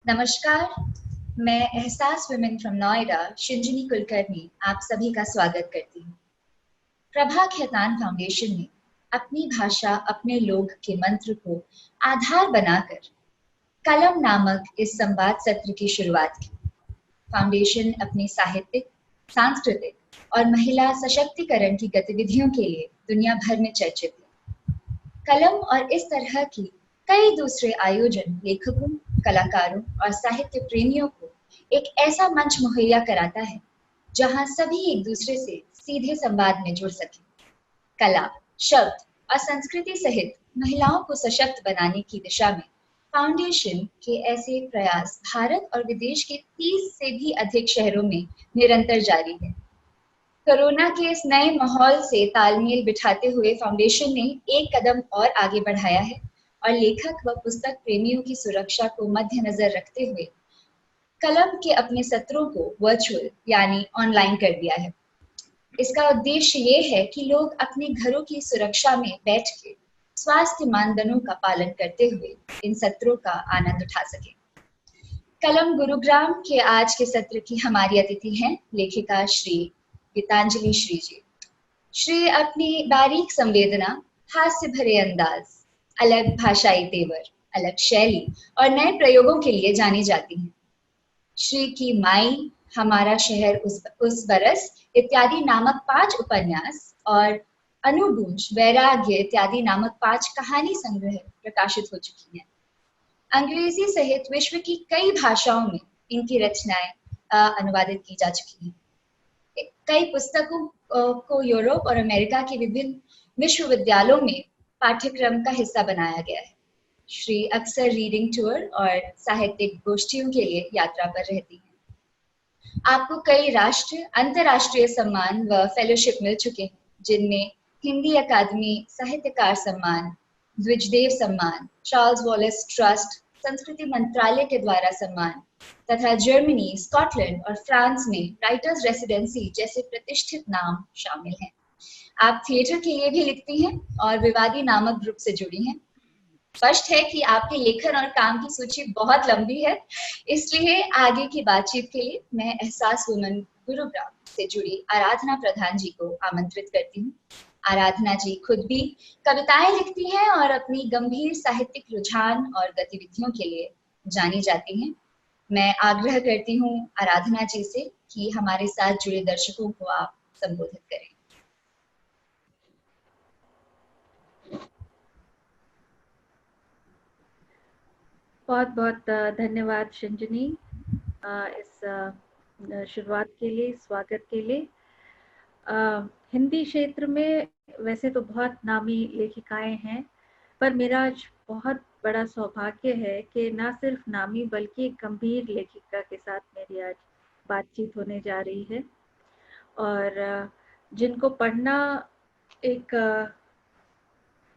नमस्कार, मैं एहसास वुमेन फ्रॉम नोएडा शिंजनी कुलकर्णी आप सभी का स्वागत करती हूँ। प्रभा खेतान फाउंडेशन ने अपनी भाषा अपने लोग के मंत्र को आधार बनाकर कलम नामक इस संवाद सत्र की शुरुआत की। फाउंडेशन अपनी साहित्यिक, सांस्कृतिक और महिला सशक्तिकरण की गतिविधियों के लिए दुनिया भर में चर्चित है। कलम और इस तरह की कई दूसरे आयोजन लेखकों, कलाकारों और साहित्य प्रेमियों को एक ऐसा मंच मुहैया कराता है जहां सभी एक दूसरे से सीधे संवाद में जुड़ सके। कला, शब्द और संस्कृति सहित महिलाओं को सशक्त बनाने की दिशा में फाउंडेशन के ऐसे प्रयास भारत और विदेश के 30 से भी अधिक शहरों में निरंतर जारी है। कोरोना के इस नए माहौल से तालमेल बिठाते हुए फाउंडेशन ने एक कदम और आगे बढ़ाया है और लेखक व पुस्तक प्रेमियों की सुरक्षा को मद्देनजर रखते हुए कलम के अपने सत्रों को वर्चुअल यानी ऑनलाइन कर दिया है। इसका उद्देश्य ये है कि लोग अपने घरों की सुरक्षा में बैठ के स्वास्थ्य मानदंडों का पालन करते हुए इन सत्रों का आनंद उठा सके। कलम गुरुग्राम के आज के सत्र की हमारी अतिथि हैं लेखिका श्री गीतांजलि श्री जी। श्री अपनी बारीक संवेदना, हास्य भरे अंदाज, अलग भाषाई तेवर, अलग शैली और नए प्रयोगों के लिए जानी जाती हैं। श्री की माई, हमारा शहर उस बरस इत्यादि नामक 5 उपन्यास और अनुगूंज, वैराग्य इत्यादि नामक 5 कहानी संग्रह प्रकाशित हो चुकी हैं। अंग्रेजी सहित विश्व की कई भाषाओं में इनकी रचनाएं अनुवादित की जा चुकी हैं। कई पुस्तकों को यूरोप और अमेरिका के विभिन्न विश्वविद्यालयों में पाठ्यक्रम का हिस्सा बनाया गया है। श्री अक्सर रीडिंग टूर और साहित्यिक गोष्ठियों के लिए यात्रा पर रहती हैं। आपको कई राष्ट्रीय, अंतर्राष्ट्रीय सम्मान व फेलोशिप मिल चुके हैं, जिनमें हिंदी अकादमी साहित्यकार सम्मान, द्विजदेव सम्मान, चार्ल्स वॉलेस ट्रस्ट, संस्कृति मंत्रालय के द्वारा सम्मान तथा जर्मनी, स्कॉटलैंड और फ्रांस में राइटर्स रेसिडेंसी जैसे प्रतिष्ठित नाम शामिल हैं। आप थिएटर के लिए भी लिखती हैं और विवादी नामक ग्रुप से जुड़ी हैं। स्पष्ट है कि आपके लेखन और काम की सूची बहुत लंबी है, इसलिए आगे की बातचीत के लिए मैं एहसास वुमेन गुरुग्राम से जुड़ी आराधना प्रधान जी को आमंत्रित करती हूँ। आराधना जी खुद भी कविताएं लिखती हैं और अपनी गंभीर साहित्यिक रुझान और गतिविधियों के लिए जानी जाती हैं। मैं आग्रह करती हूँ आराधना जी से कि हमारे साथ जुड़े दर्शकों को आप संबोधित करें। बहुत बहुत धन्यवाद शिंजनी इस शुरुआत के लिए, स्वागत के लिए। हिंदी क्षेत्र में वैसे तो बहुत नामी लेखिकाएं हैं, पर मेरा आज बहुत बड़ा सौभाग्य है कि ना सिर्फ नामी बल्कि एक गंभीर लेखिका के साथ मेरी आज बातचीत होने जा रही है और जिनको पढ़ना एक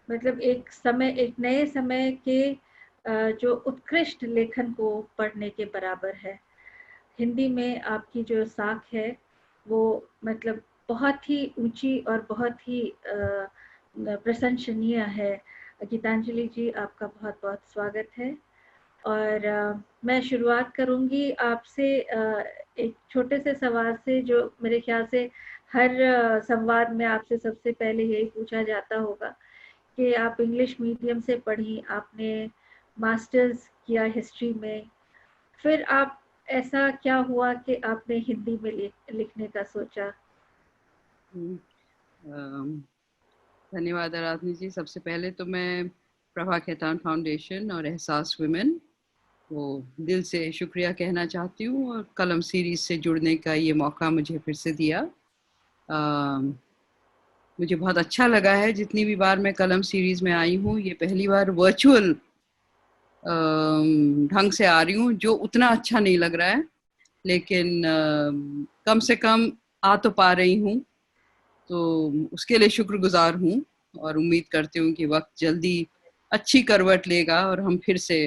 मतलब एक नए समय के जो उत्कृष्ट लेखन को पढ़ने के बराबर है। हिंदी में आपकी जो साख है वो मतलब बहुत ही ऊंची और बहुत ही प्रशंसनीय है। गीतांजलि जी, आपका बहुत बहुत स्वागत है और मैं शुरुआत करूंगी आपसे एक छोटे से सवाल से, जो मेरे ख्याल से हर संवाद में आपसे सबसे पहले यही पूछा जाता होगा कि आप इंग्लिश मीडियम से पढ़ी, आपने मास्टर्स किया हिस्ट्री में, फिर आप ऐसा क्या हुआ कि आपने हिंदी में लिखने का सोचा? धन्यवाद आराधना जी। सबसे पहले तो मैं प्रभा खेतान फाउंडेशन और एहसास वुमेन को दिल से शुक्रिया कहना चाहती हूँ और कलम सीरीज से जुड़ने का ये मौका मुझे फिर से दिया। मुझे बहुत अच्छा लगा है जितनी भी बार मैं कलम सीरीज में आई हूँ, ये पहली बार वर्चुअल ढंग से आ रही हूँ, जो उतना अच्छा नहीं लग रहा है, लेकिन कम से कम आ तो पा रही हूँ, तो उसके लिए शुक्रगुजार हूँ और उम्मीद करती हूँ कि वक्त जल्दी अच्छी करवट लेगा और हम फिर से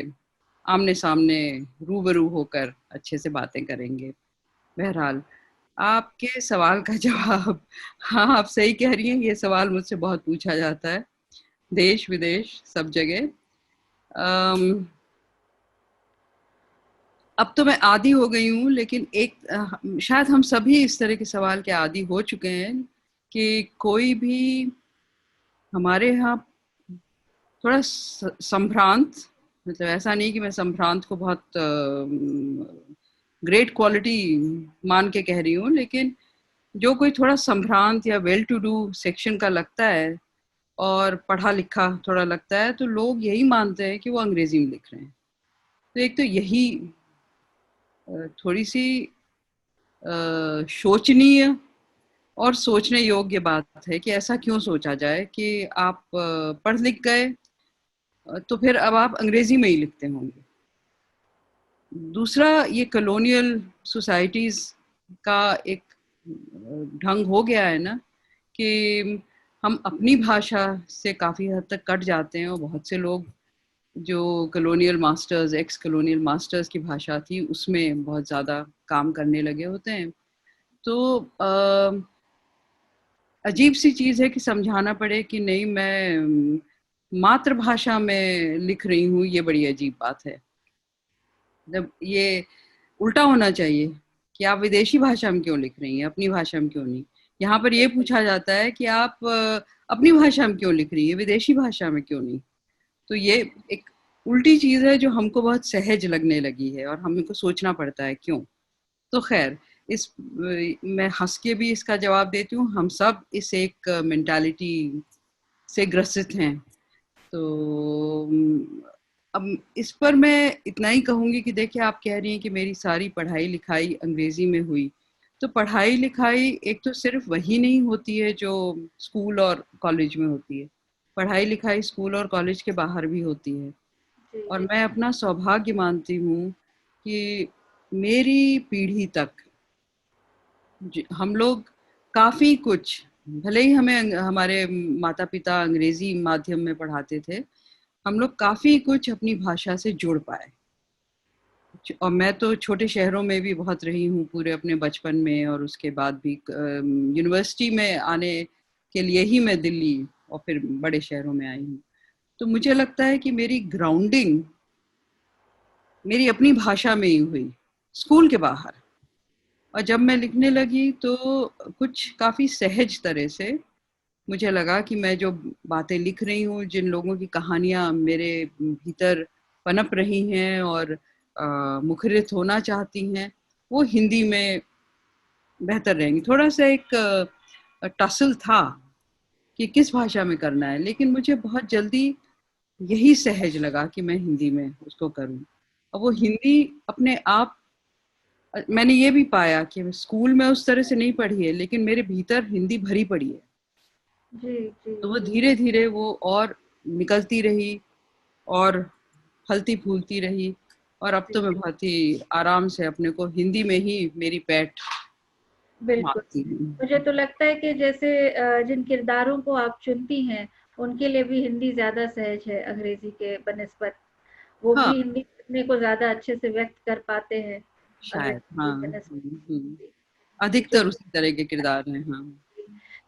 आमने सामने रूबरू होकर अच्छे से बातें करेंगे। बहरहाल, आपके सवाल का जवाब, हाँ आप सही कह रही हैं, ये सवाल मुझसे बहुत पूछा जाता है, देश विदेश सब जगह। अब तो मैं आदी हो गई हूँ, लेकिन शायद हम सभी इस तरह के सवाल के आदी हो चुके हैं कि कोई भी हमारे यहाँ थोड़ा संभ्रांत, मतलब ऐसा नहीं कि मैं संभ्रांत को बहुत ग्रेट क्वालिटी मान के कह रही हूँ, लेकिन जो कोई थोड़ा संभ्रांत या वेल टू डू सेक्शन का लगता है और पढ़ा लिखा थोड़ा लगता है, तो लोग यही मानते हैं कि वो अंग्रेजी में लिख रहे हैं। तो एक तो यही थोड़ी सी शोचनीय और सोचने योग्य बात है कि ऐसा क्यों सोचा जाए कि आप पढ़ लिख गए तो फिर अब आप अंग्रेजी में ही लिखते होंगे। दूसरा, ये कॉलोनियल सोसाइटीज का एक ढंग हो गया है ना कि हम अपनी भाषा से काफ़ी हद तक कट जाते हैं, और बहुत से लोग जो colonial masters, x colonial masters की भाषा थी उसमें बहुत ज़्यादा काम करने लगे होते हैं। तो अजीब सी चीज़ है कि समझाना पड़े कि नहीं, मैं मातृभाषा में लिख रही हूँ, ये बड़ी अजीब बात है। जब ये उल्टा होना चाहिए कि आप विदेशी भाषा में क्यों लिख रही हैं, अपनी भाषा में क्यों नहीं। यहाँ पर ये पूछा जाता है कि आप अपनी भाषा में क्यों लिख रही हैं, विदेशी भाषा में क्यों नहीं। तो ये एक उल्टी चीज़ है जो हमको बहुत सहज लगने लगी है और हमको सोचना पड़ता है क्यों। तो खैर, मैं हंस के भी इसका जवाब देती हूँ, हम सब इस एक मेंटालिटी से ग्रसित हैं। तो अब इस पर मैं इतना ही कहूँगी कि देखिए, आप कह रही हैं कि मेरी सारी पढ़ाई लिखाई अंग्रेजी में हुई, तो पढ़ाई लिखाई एक तो सिर्फ वही नहीं होती है जो स्कूल और कॉलेज में होती है, पढ़ाई लिखाई स्कूल और कॉलेज के बाहर भी होती है। और मैं अपना सौभाग्य मानती हूँ कि मेरी पीढ़ी तक हम लोग काफ़ी कुछ, भले ही हमें हमारे माता पिता अंग्रेजी माध्यम में पढ़ाते थे, हम लोग काफ़ी कुछ अपनी भाषा से जुड़ पाए। और मैं तो छोटे शहरों में भी बहुत रही हूँ पूरे अपने बचपन में, और उसके बाद भी यूनिवर्सिटी में आने के लिए ही मैं दिल्ली और फिर बड़े शहरों में आई हूँ। तो मुझे लगता है कि मेरी ग्राउंडिंग मेरी अपनी भाषा में ही हुई, स्कूल के बाहर। और जब मैं लिखने लगी तो कुछ काफ़ी सहज तरह से मुझे लगा कि मैं जो बातें लिख रही हूँ, जिन लोगों की कहानियाँ मेरे भीतर पनप रही हैं और मुखरित होना चाहती हैं, वो हिंदी में बेहतर रहेंगी। थोड़ा सा एक टसल था कि किस भाषा में करना है, लेकिन मुझे बहुत जल्दी यही सहज लगा कि मैं हिंदी में उसको करूँ। और वो हिंदी अपने आप, मैंने ये भी पाया कि स्कूल में उस तरह से नहीं पढ़ी है, लेकिन मेरे भीतर हिंदी भरी पड़ी है। जी जी। तो वो धीरे धीरे वो और निकलती रही और फलती फूलती रही, और अब तो मैं बहुत ही आराम से अपने को हिंदी में ही मेरी पैठ बिल्कुल। मारती हूँ। मुझे तो लगता है कि जैसे जिन किरदारों को आप चुनती हैं उनके लिए भी हिंदी ज्यादा सहज है अंग्रेजी के बनिस्बत। वो हाँ, भी हिंदी लिखने को ज्यादा अच्छे से व्यक्त कर पाते हैं शायद, अंग्रेजी हाँ, की बनिस्बत। अधिकतर उसी तरह के किरदार हैं। हाँ।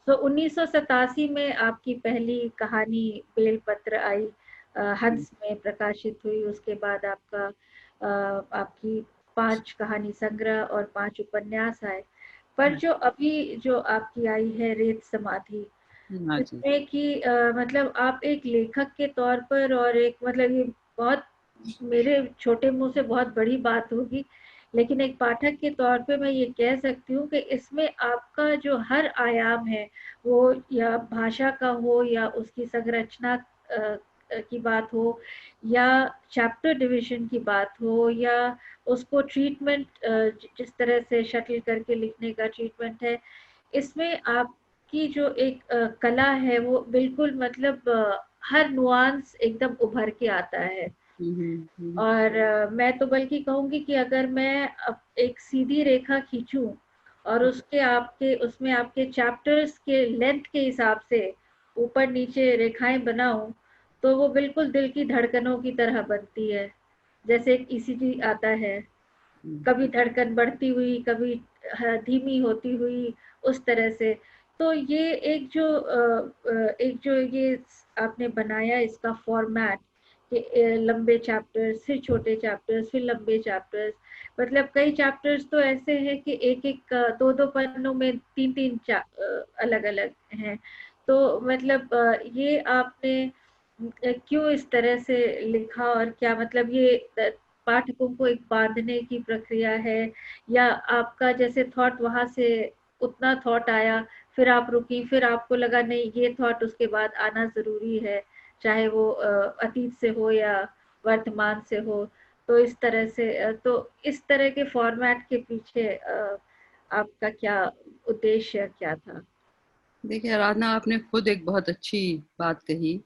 तो 1987 में आपकी पहली कहानी बेलपत्र आई, हंस में प्रकाशित हुई। उसके बाद आपकी 5 कहानी संग्रह और 5 उपन्यास आए। पर जो अभी जो आपकी आई है रेत समाधि, हाँ जी। इसमें कि मतलब आप एक लेखक के तौर पर, और एक मतलब ये बहुत मेरे छोटे मुंह से बहुत बड़ी बात होगी, लेकिन एक पाठक के तौर पे मैं ये कह सकती हूँ कि इसमें आपका जो हर आयाम है, वो या भाषा का हो या उसकी संरचना की बात हो या चैप्टर डिवीजन की बात हो या उसको ट्रीटमेंट, जिस तरह से शटल करके लिखने का ट्रीटमेंट है, इसमें आपकी जो एक कला है वो बिल्कुल मतलब हर नुआंस एकदम उभर के आता है। और मैं तो बल्कि कहूंगी कि अगर मैं एक सीधी रेखा खींचूं और उसमें आपके चैप्टर्स के लेंथ के हिसाब से ऊपर नीचे रेखाएं बनाऊं, तो वो बिल्कुल दिल की धड़कनों की तरह बनती है। जैसे एक ईसीजी आता है, कभी धड़कन बढ़ती हुई, कभी धीमी होती हुई, उस तरह से। तो ये एक जो ये आपने बनाया इसका फॉर्मेट कि लंबे चैप्टर्स, फिर छोटे चैप्टर्स, फिर लंबे चैप्टर्स, मतलब कई चैप्टर्स तो ऐसे हैं कि एक एक दो दो पन्नों में तीन तीन अलग अलग हैं। तो मतलब ये आपने क्यों इस तरह से लिखा, और क्या मतलब ये पाठकों को एक बांधने की प्रक्रिया है, या आपका जैसे थॉट वहां से उतना थॉट आया, फिर आप रुकी, फिर आपको लगा नहीं ये थॉट उसके बाद आना जरूरी है, चाहे वो अतीत से हो या वर्तमान से हो। तो इस तरह से तो इस तरह के फॉर्मेट के पीछे आपका क्या उद्देश्य क्या था? देखिए आराधना, आपने खुद एक बहुत अच्छी बात कही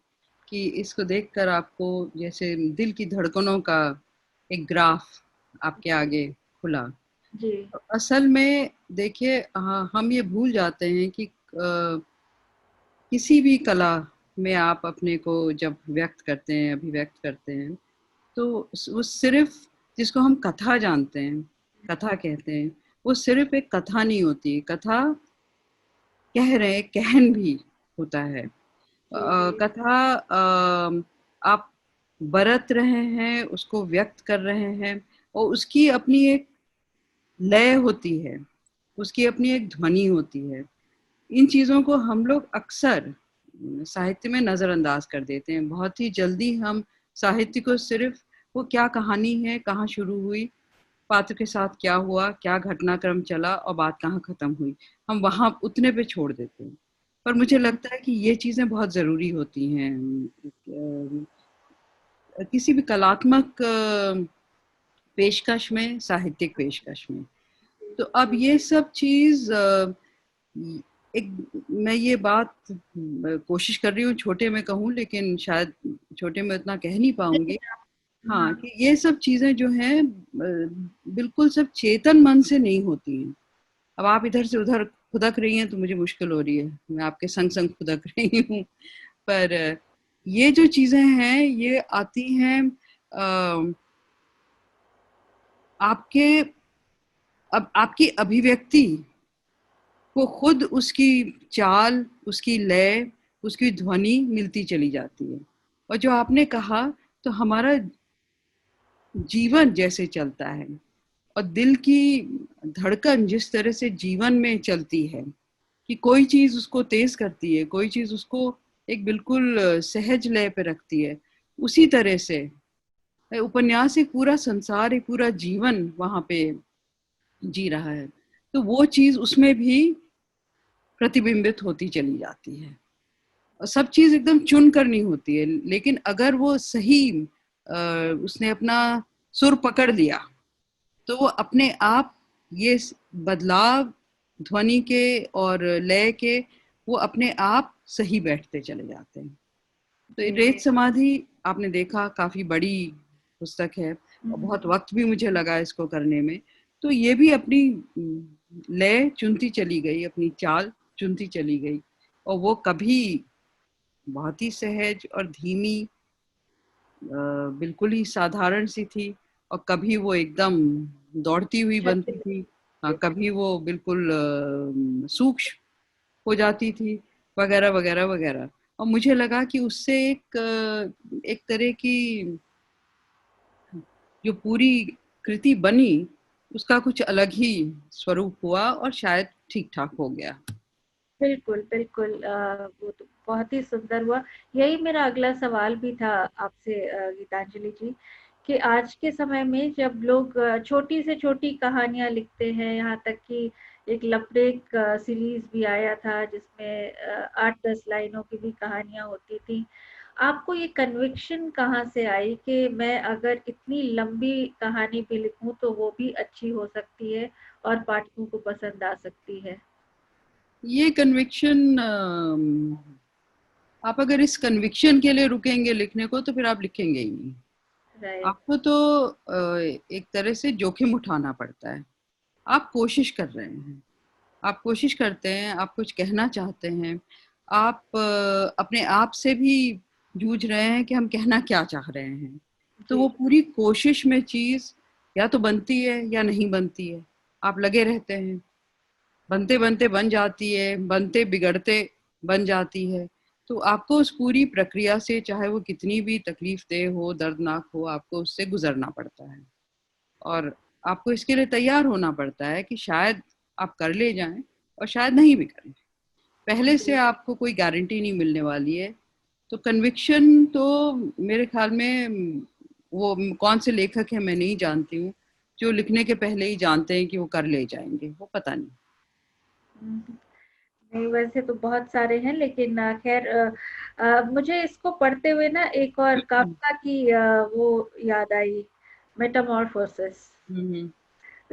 कि इसको देखकर आपको जैसे दिल की धड़कनों का एक ग्राफ आपके आगे खुला। जी असल में देखिए, हम ये भूल जाते हैं कि किसी भी कला में आप अपने को जब व्यक्त करते हैं, अभिव्यक्त करते हैं, तो वो सिर्फ, जिसको हम कथा जानते हैं, कथा कहते हैं, वो सिर्फ एक कथा नहीं होती। कथा कह रहे, कहन भी होता है। जी जी कथा आप बरत रहे हैं, उसको व्यक्त कर रहे हैं, और उसकी अपनी एक लय होती है, उसकी अपनी एक ध्वनि होती है। इन चीज़ों को हम लोग अक्सर साहित्य में नज़रअंदाज कर देते हैं। बहुत ही जल्दी हम साहित्य को सिर्फ वो क्या कहानी है, कहाँ शुरू हुई, पात्र के साथ क्या हुआ, क्या घटनाक्रम चला और बात कहाँ खत्म हुई, हम वहाँ उतने पे छोड़ देते हैं। पर मुझे लगता है कि ये चीज़ें बहुत ज़रूरी होती हैं किसी भी कलात्मक पेशकश में, साहित्यिक पेशकश में। तो अब ये सब चीज़ एक, मैं ये बात कोशिश कर रही हूँ छोटे में कहूँ, लेकिन शायद छोटे में उतना कह नहीं पाऊंगी। हाँ, कि ये सब चीजें जो हैं बिल्कुल सब चेतन मन से नहीं होती हैं। अब आप इधर से उधर खुदक रही हैं तो मुझे मुश्किल हो रही है, मैं आपके संग संग खुदक रही हूँ। पर ये जो चीजें हैं ये आती हैं आपके, अब आपकी अभिव्यक्ति को खुद उसकी चाल, उसकी लय, उसकी ध्वनि मिलती चली जाती है। और जो आपने कहा, तो हमारा जीवन जैसे चलता है और दिल की धड़कन जिस तरह से जीवन में चलती है कि कोई चीज उसको तेज करती है, कोई चीज उसको एक बिल्कुल सहज लय पे रखती है, उसी तरह से उपन्यास एक पूरा संसार, एक पूरा जीवन वहां पे जी रहा है। तो वो चीज उसमें भी प्रतिबिंबित होती चली जाती है। और सब चीज एकदम चुन कर नहीं होती है, लेकिन अगर वो सही उसने अपना सुर पकड़ लिया, तो वो अपने आप ये बदलाव ध्वनि के और लय के वो अपने आप सही बैठते चले जाते हैं। तो जी रेत जी समाधि आपने देखा, काफी बड़ी पुस्तक है और बहुत वक्त भी मुझे लगा इसको करने में। तो ये भी अपनी लय चुनती चली गई, अपनी चाल चुनती चली गई, और वो कभी बहुत ही सहज और धीमी, बिल्कुल ही साधारण सी थी, और कभी वो एकदम दौड़ती हुई बनती थी। हाँ, कभी वो बिल्कुल सूक्ष्म हो जाती थी, वगैरह वगैरह वगैरह। और मुझे लगा कि उससे एक तरह की जो पूरी कृति बनी, उसका कुछ अलग ही स्वरूप हुआ और शायद ठीक ठाक हो गया। बिल्कुल बिल्कुल, वो तो बहुत ही सुंदर हुआ। यही मेरा अगला सवाल भी था आपसे गीतांजलि जी, कि आज के समय में जब लोग छोटी से छोटी कहानियां लिखते हैं, यहाँ तक कि एक लपरेक सीरीज भी आया था जिसमें 8-10 लाइनों की भी कहानियां होती थी। आपको ये कन्विक्शन कहाँ से आई कि मैं अगर इतनी लंबी कहानी भी लिखूं तो वो भी अच्छी हो सकती है और पाठकों को पसंद आ सकती है? ये कन्विक्शन, आप अगर इस कन्विक्शन के लिए रुकेंगे लिखने को तो फिर आप लिखेंगे ही नहीं। राइट। आपको तो एक तरह से जोखिम उठाना पड़ता है। आप कोशिश कर रहे हैं, आप कोशिश करते हैं, आप कुछ कहना चाहते हैं, आप अपने आप से भी जूझ रहे हैं कि हम कहना क्या चाह रहे हैं। तो जी वो पूरी कोशिश में चीज या तो बनती है या नहीं बनती है, आप लगे रहते हैं। बनते बनते बन जाती है, बनते बिगड़ते बन जाती है। तो आपको उस पूरी प्रक्रिया से, चाहे वो कितनी भी तकलीफ देह हो, दर्दनाक हो, आपको उससे गुजरना पड़ता है। और आपको इसके लिए तैयार होना पड़ता है कि शायद आप कर ले जाएं और शायद नहीं भी करें। पहले से आपको कोई गारंटी नहीं मिलने वाली है। तो कन्विक्शन तो मेरे ख्याल में वो कौन से लेखक हैं मैं नहीं जानती हूँ, जो लिखने के पहले ही जानते हैं कि वो कर ले जाएंगे, वो पता नहीं। नहीं, वैसे तो बहुत सारे हैं, लेकिन खैर मुझे इसको पढ़ते हुए ना एक और काफ्का की वो याद आई, मेटामॉर्फोसिस।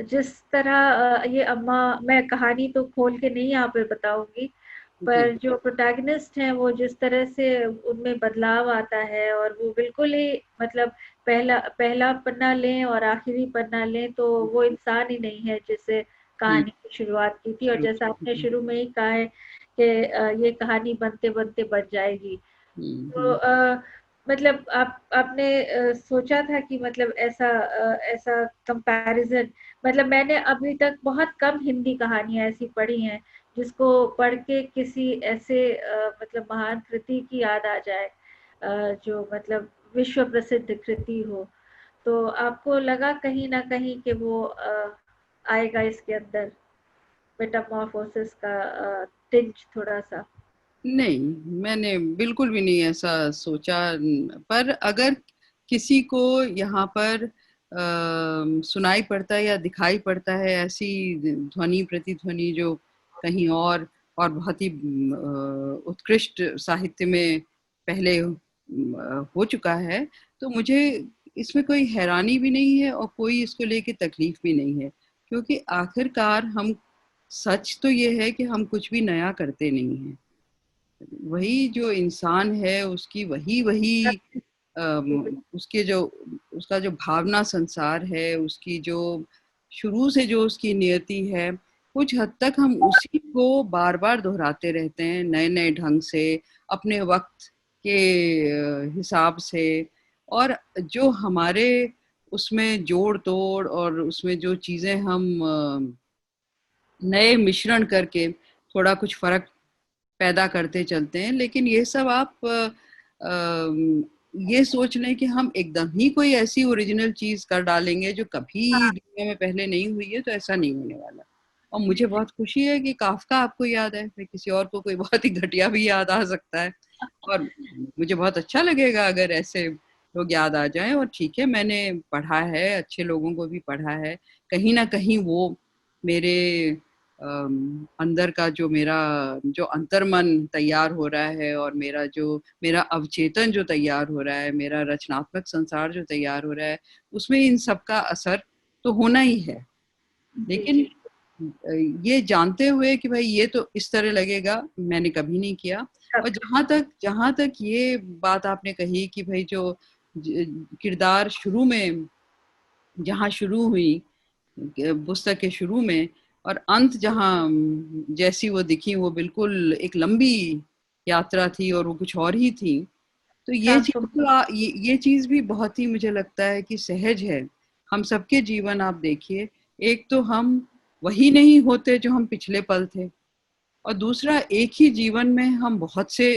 जिस तरह ये अम्मा, मैं कहानी तो खोल के नहीं यहाँ पे बताऊंगी, जी पर जो प्रोटैगनिस्ट हैं वो जिस तरह से उनमें बदलाव आता है, और वो बिल्कुल ही मतलब पहला पन्ना लें और आखिरी पन्ना लें तो वो इंसान ही नहीं है जिससे कहानी की शुरुआत की थी। और जैसा आपने शुरू में ही कहा है कि ये कहानी बनते बनते बच जाएगी। तो मतलब आपने सोचा था कि मतलब ऐसा कंपैरिजन, मतलब मैंने अभी तक बहुत कम हिंदी कहानियां ऐसी पढ़ी हैं जिसको पढ़ के किसी ऐसे मतलब महान कृति की याद आ जाए, जो मतलब विश्व प्रसिद्ध कृति हो। तो आपको लगा कहीं ना कहीं कि वो आएगा इसके अंदर मेटामॉर्फोसिस का टिंच थोड़ा सा? नहीं, मैंने बिल्कुल भी नहीं ऐसा सोचा। पर अगर किसी को यहाँ पर सुनाई पड़ता है या दिखाई पड़ता है ऐसी ध्वनि प्रतिध्वनि जो कहीं और बहुत ही उत्कृष्ट साहित्य में पहले हो चुका है, तो मुझे इसमें कोई हैरानी भी नहीं है और कोई इसको लेके तकलीफ भी नहीं है, क्योंकि आखिरकार हम, सच तो ये है कि हम कुछ भी नया करते नहीं हैं। वही जो इंसान है उसकी वही वही उसके जो, उसका जो भावना संसार है, उसकी जो शुरू से जो उसकी नियति है, कुछ हद तक हम उसी को बार बार दोहराते रहते हैं नए नए ढंग से, अपने वक्त के हिसाब से। और जो हमारे उसमें जोड़ तोड़ और उसमें जो चीजें हम नए मिश्रण करके थोड़ा कुछ फर्क पैदा करते चलते हैं, लेकिन ये सब आप ये सोच लें कि हम एकदम ही कोई ऐसी ओरिजिनल चीज कर डालेंगे जो कभी दुनिया में पहले नहीं हुई है, तो ऐसा नहीं होने वाला। और मुझे बहुत खुशी है कि काफका आपको याद है, फिर किसी और को कोई बहुत ही घटिया भी याद आ सकता है, और मुझे बहुत अच्छा लगेगा अगर ऐसे लोग याद आ जाएं। और ठीक है, मैंने पढ़ा है, अच्छे लोगों को भी पढ़ा है, कहीं ना कहीं वो मेरे अंदर का जो मेरा जो अंतर्मन तैयार हो रहा है, और मेरा अवचेतन जो तैयार हो रहा है, मेरा रचनात्मक संसार जो तैयार हो रहा है, उसमें इन सब का असर तो होना ही है। लेकिन ये जानते हुए कि भाई ये तो इस तरह लगेगा, मैंने कभी नहीं किया। और जहां तक ये बात आपने कही कि भाई जो किरदार शुरू में जहाँ शुरू हुई पुस्तक के शुरू में, और अंत जहाँ जैसी वो दिखी, वो बिल्कुल एक लंबी यात्रा थी और वो कुछ और ही थी। तो ये चीज भी बहुत ही मुझे लगता है कि सहज है। हम सबके जीवन आप देखिए, एक तो हम वही नहीं होते जो हम पिछले पल थे, और दूसरा एक ही जीवन में हम बहुत से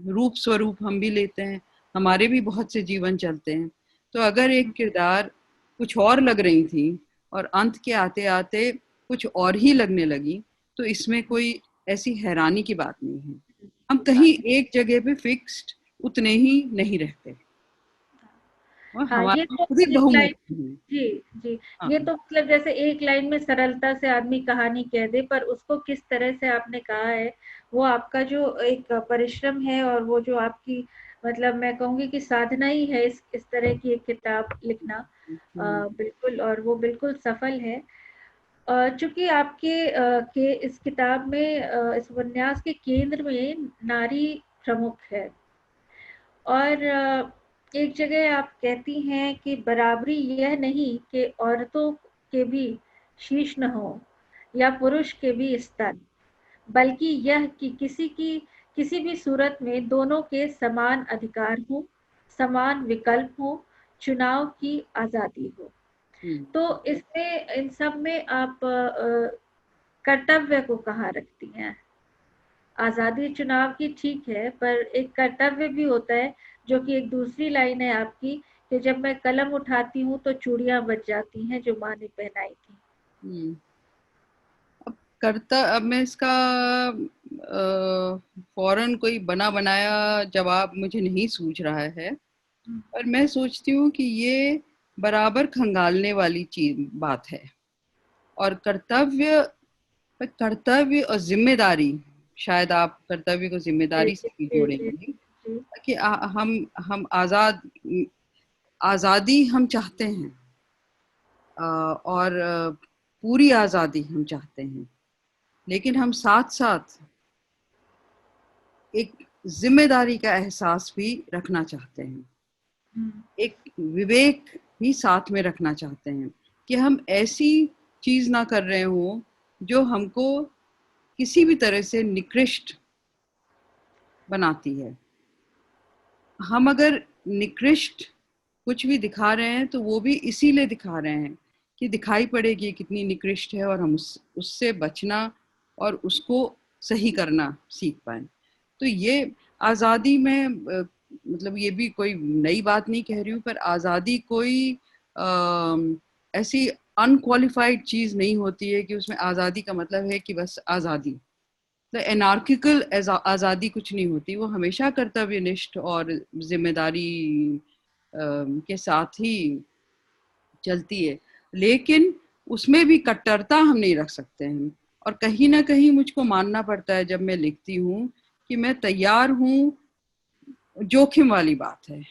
रूप स्वरूप हम भी लेते हैं, हमारे भी बहुत से जीवन चलते हैं। तो अगर एक किरदार कुछ और लग रही थी और अंत के आते आते कुछ और ही लगने लगी, तो इसमें कोई ऐसी हैरानी की बात नहीं है। हम कहीं एक जगह पे फिक्स्ड उतने ही नहीं रहते, और हाँ, ये हमारा तो खुद ही एक लाइन, बहुमुखी है। जी जी, हाँ, ये तो मतलब जैसे एक लाइन में सरलता से आदमी कहानी कह दे, पर उसको किस तरह से आपने कहा है, वो आपका जो एक परिश्रम है और वो जो आपकी मतलब मैं कहूँगी कि साधना ही है इस तरह की एक किताब लिखना। बिल्कुल, और वो बिल्कुल सफल है। चूंकि आपके के इस किताब में इस उपन्यास के केंद्र में नारी प्रमुख है, और एक जगह आप कहती हैं कि बराबरी यह नहीं कि औरतों के भी शीश न हो या पुरुष के भी स्तन, बल्कि यह कि किसी भी सूरत में दोनों के समान अधिकार हो, समान विकल्प हो, चुनाव की आजादी हो। तो इसमें इन सब में आप कर्तव्य को कहाँ रखती हैं? आजादी चुनाव की ठीक है, पर एक कर्तव्य भी होता है, जो कि एक दूसरी लाइन है आपकी कि जब मैं कलम उठाती हूँ तो चूड़ियां बज जाती हैं जो माँ ने पहनाई थी। अब मैं इसका फौरन कोई बना बनाया जवाब मुझे नहीं सूझ रहा है, पर मैं सोचती हूँ कि ये बराबर खंगालने वाली बात है। और कर्तव्य और जिम्मेदारी, शायद आप कर्तव्य को जिम्मेदारी से भी जी जी जोड़ेंगे जी। कि हम आजादी हम चाहते हैं, और पूरी आजादी हम चाहते हैं, लेकिन हम साथ साथ एक जिम्मेदारी का एहसास भी रखना चाहते हैं, एक विवेक भी साथ में रखना चाहते हैं कि हम ऐसी चीज ना कर रहे हो जो हमको किसी भी तरह से निकृष्ट बनाती है। हम अगर निकृष्ट कुछ भी दिखा रहे हैं तो वो भी इसीलिए दिखा रहे हैं कि दिखाई पड़ेगी कितनी निकृष्ट है, और हम उससे बचना और उसको सही करना सीख पाए। तो ये आज़ादी में मतलब ये भी कोई नई बात नहीं कह रही हूँ, पर आज़ादी कोई ऐसी अनक्वालिफाइड चीज नहीं होती है कि उसमें आज़ादी का मतलब है कि बस आज़ादी। तो एनार्किकल आज़ादी कुछ नहीं होती, वो हमेशा कर्तव्यनिष्ठ और जिम्मेदारी के साथ ही चलती है, लेकिन उसमें भी कट्टरता हम नहीं रख सकते हैं। और कहीं ना कहीं मुझको मानना पड़ता है जब मैं लिखती हूँ कि मैं तैयार हूँ, जोखिम वाली बात है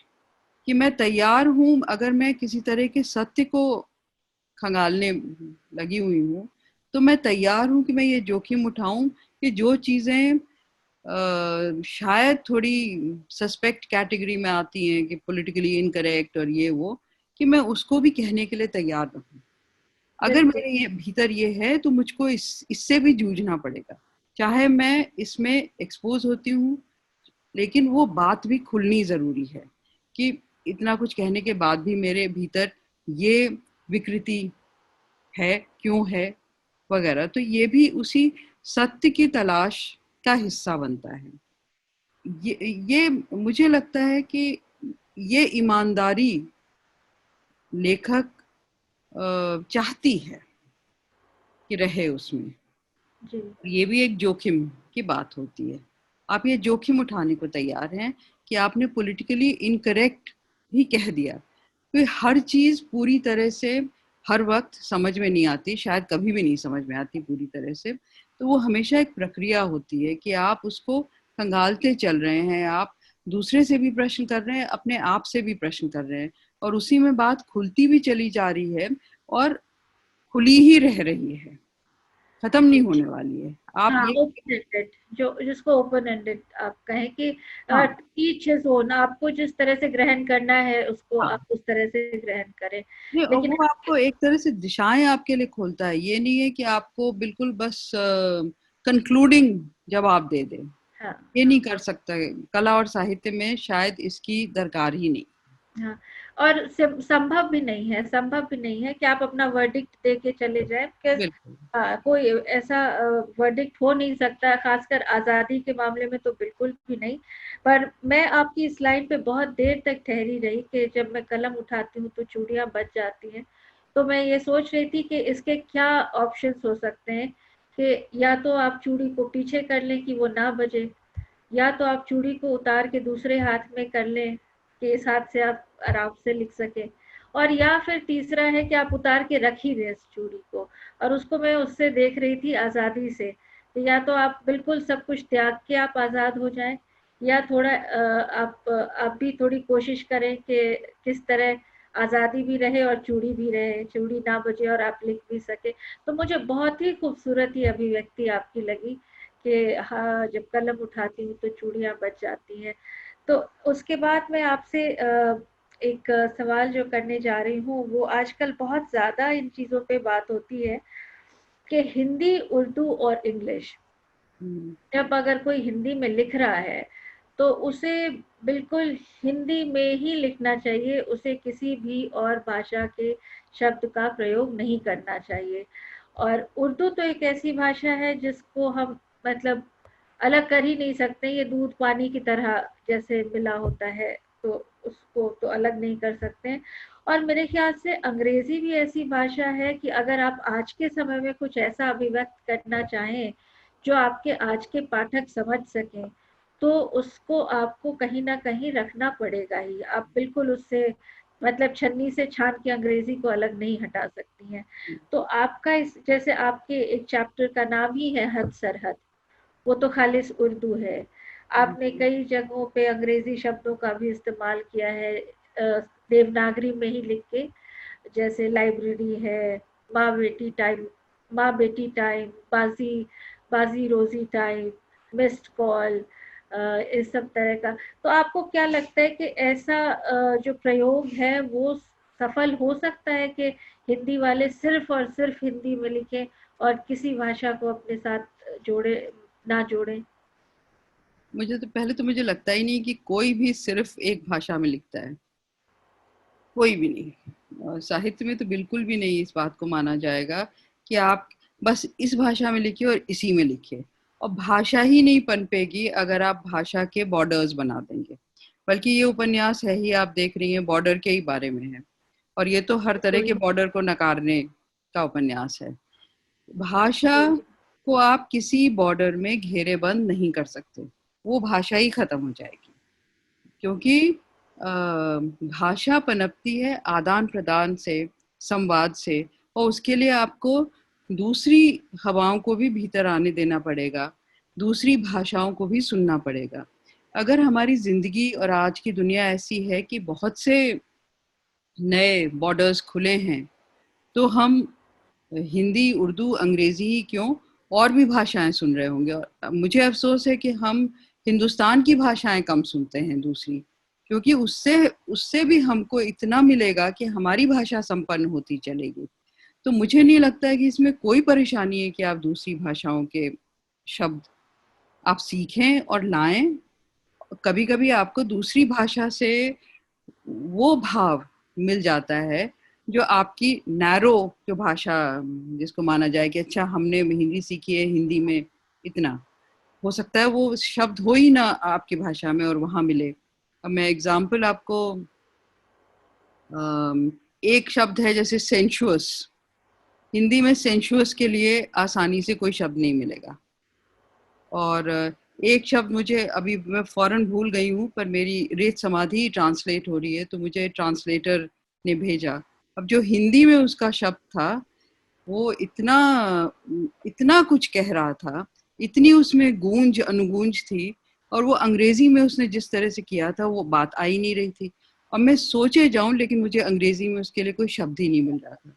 कि मैं तैयार हूँ, अगर मैं किसी तरह के सत्य को खंगालने लगी हुई हूँ तो मैं तैयार हूँ कि मैं ये जोखिम उठाऊं कि जो चीज़ें शायद थोड़ी सस्पेक्ट कैटेगरी में आती हैं कि पॉलिटिकली इनकरेक्ट और ये वो, कि मैं उसको भी कहने के लिए तैयार रहूं। अगर बिल्कुल। मेरे ये भीतर ये है तो मुझको इससे भी जूझना पड़ेगा, चाहे मैं इसमें एक्सपोज होती हूँ, लेकिन वो बात भी खुलनी जरूरी है कि इतना कुछ कहने के बाद भी मेरे भीतर ये विकृति है, क्यों है वगैरह। तो ये भी उसी सत्य की तलाश का हिस्सा बनता है। ये मुझे लगता है कि ये ईमानदारी लेखक चाहती है कि रहे उसमें। जी ये भी एक जोखिम की बात होती है। आप ये जोखिम उठाने को तैयार हैं कि आपने पॉलिटिकली इनकरेक्ट ही कह दिया। तो हर चीज पूरी तरह से हर वक्त समझ में नहीं आती, शायद कभी भी नहीं समझ में आती पूरी तरह से। तो वो हमेशा एक प्रक्रिया होती है कि आप उसको खंगालते चल रहे हैं, आप दूसरे से भी प्रश्न कर रहे हैं, अपने आप से भी प्रश्न कर रहे हैं, और उसी में बात खुलती भी चली जा रही है और खुली ही रह रही है, खत्म नहीं जी। होने वाली है। आप हाँ, ये ओपन एंडेड, जो जिसको ओपन एंडेड आप कहें कि हाँ टीच हिज ओन, आपको जिस तरह से ग्रहण करना है उसको हाँ, आप उस तरह से ग्रहण करें। ये और लेकिन वो आपको एक तरह से दिशाएं आपके लिए खोलता है। ये नहीं है कि आपको बिल्कुल बस कंक्लूडिंग जवाब दे दे, हाँ ये नहीं कर सकता। कला और साहित्य में शायद इसकी दरकार ही नहीं। हाँ, और संभव भी नहीं है, संभव भी नहीं है कि आप अपना वर्डिक्ट दे के चले जाए, बिकॉज बिल्कुल कोई ऐसा वर्डिक्ट हो नहीं सकता, खासकर आज़ादी के मामले में तो बिल्कुल भी नहीं। पर मैं आपकी इस लाइन पे बहुत देर तक ठहरी रही कि जब मैं कलम उठाती हूँ तो चूड़ियां बज जाती हैं। तो मैं ये सोच रही थी कि इसके क्या ऑप्शंस हो सकते हैं, कि या तो आप चूड़ी को पीछे कर लें कि वो ना बजे, या तो आप चूड़ी को उतार के दूसरे हाथ में कर लें कि इस हाथ से आप आराम से लिख सके, और या फिर तीसरा है कि आप उतार के रख ही दें इस चूड़ी को। और उसको मैं उससे देख रही थी आज़ादी से, तो या तो आप बिल्कुल सब कुछ त्याग के आप आज़ाद हो जाएं, या थोड़ा आप भी थोड़ी कोशिश करें कि किस तरह आज़ादी भी रहे और चूड़ी भी रहे, चूड़ी ना बजे और आप लिख भी सके। तो मुझे बहुत ही खूबसूरत ही अभिव्यक्ति आपकी लगी कि हाँ, जब कलम उठाती हूँ तो चूड़ियां बच जाती हैं। तो उसके बाद मैं आपसे एक सवाल जो करने जा रही हूँ, वो आजकल बहुत ज़्यादा इन चीज़ों पे बात होती है कि हिंदी, उर्दू और इंग्लिश, जब अगर कोई हिंदी में लिख रहा है तो उसे बिल्कुल हिंदी में ही लिखना चाहिए, उसे किसी भी और भाषा के शब्द का प्रयोग नहीं करना चाहिए। और उर्दू तो एक ऐसी भाषा है जिसको हम मतलब अलग कर ही नहीं सकते, ये दूध पानी की तरह जैसे मिला होता है, तो तो उसको तो अलग नहीं कर सकते हैं। और मेरे ख्याल से अंग्रेजी भी ऐसी भाषा है कि अगर आप आज के समय में कुछ ऐसा अभिव्यक्त करना चाहें जो आपके आज के पाठक समझ सकें, तो उसको आपको कहीं ना कहीं रखना पड़ेगा ही। आप बिल्कुल उससे मतलब छन्नी से छान के अंग्रेजी को अलग नहीं हटा सकती हैं। तो आपका इस जैसे आपके एक चैप्टर का नाम ही है हद सरहद, वो तो खालिस उर्दू है। आपने कई जगहों पे अंग्रेजी शब्दों का भी इस्तेमाल किया है देवनागरी में ही लिख के, जैसे लाइब्रेरी है, माँ बेटी टाइम, माँ बेटी टाइम, बाजी बाजी रोजी टाइम, मिस्ड कॉल, इस सब तरह का। तो आपको क्या लगता है कि ऐसा जो प्रयोग है वो सफल हो सकता है कि हिंदी वाले सिर्फ और सिर्फ हिंदी में लिखें और किसी भाषा को अपने साथ जोड़े ना जोड़ें? मुझे लगता ही नहीं कि कोई भी सिर्फ एक भाषा में लिखता है, कोई भी नहीं। और साहित्य में तो बिल्कुल भी नहीं इस बात को माना जाएगा कि आप बस इस भाषा में लिखिए और इसी में लिखिए। और भाषा ही नहीं पनपेगी अगर आप भाषा के बॉर्डर्स बना देंगे। बल्कि ये उपन्यास है ही, आप देख रही हैं, बॉर्डर के ही बारे में है, और ये तो हर तरह के बॉर्डर को नकारने का उपन्यास है। भाषा को आप किसी बॉर्डर में घेरेबंद नहीं कर सकते, वो भाषा ही खत्म हो जाएगी। क्योंकि भाषा पनपती है आदान प्रदान से, संवाद से, और उसके लिए आपको दूसरी हवाओं को भी भीतर आने देना पड़ेगा, दूसरी भाषाओं को भी सुनना पड़ेगा। अगर हमारी जिंदगी और आज की दुनिया ऐसी है कि बहुत से नए बॉर्डर्स खुले हैं, तो हम हिंदी, उर्दू, अंग्रेजी ही क्यों, और भी भाषाएं सुन रहे होंगे। और मुझे अफसोस है कि हम हिंदुस्तान की भाषाएं कम सुनते हैं दूसरी, क्योंकि उससे उससे भी हमको इतना मिलेगा कि हमारी भाषा संपन्न होती चलेगी। तो मुझे नहीं लगता है कि इसमें कोई परेशानी है कि आप दूसरी भाषाओं के शब्द आप सीखें और लाएं। कभी कभी आपको दूसरी भाषा से वो भाव मिल जाता है जो आपकी नैरो जो भाषा, जिसको माना जाए कि अच्छा हमने हिंदी सीखी है, हिंदी में इतना हो सकता है वो शब्द हो ही ना आपकी भाषा में और वहां मिले। अब मैं एग्जांपल आपको, एक शब्द है जैसे सेंशुअस, हिंदी में सेंशुअस के लिए आसानी से कोई शब्द नहीं मिलेगा। और एक शब्द मुझे अभी मैं फौरन भूल गई हूँ, पर मेरी रेत समाधि ट्रांसलेट हो रही है तो मुझे ट्रांसलेटर ने भेजा। अब जो हिंदी में उसका शब्द था वो इतना इतना कुछ कह रहा था, इतनी उसमें गूंज अनुगूंज थी, और वो अंग्रेजी में उसने जिस तरह से किया था वो बात आ ही नहीं रही थी। और मैं सोचे जाऊं लेकिन मुझे अंग्रेजी में उसके लिए कोई शब्द ही नहीं मिल रहा था।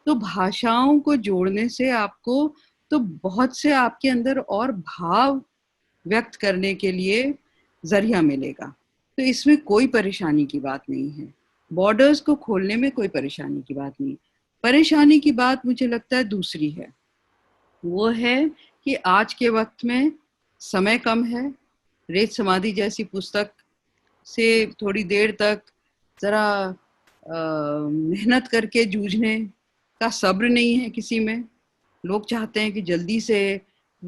तो भाषाओं को जोड़ने से आपको तो बहुत से आपके अंदर और भाव व्यक्त करने के लिए जरिया मिलेगा। तो इसमें कोई परेशानी की बात नहीं है, बॉर्डर्स को खोलने में कोई परेशानी की बात नहीं। परेशानी की बात मुझे लगता है दूसरी है, वो है कि आज के वक्त में समय कम है। रेत समाधि जैसी पुस्तक से थोड़ी देर तक जरा मेहनत करके जूझने का सब्र नहीं है किसी में। लोग चाहते हैं कि जल्दी से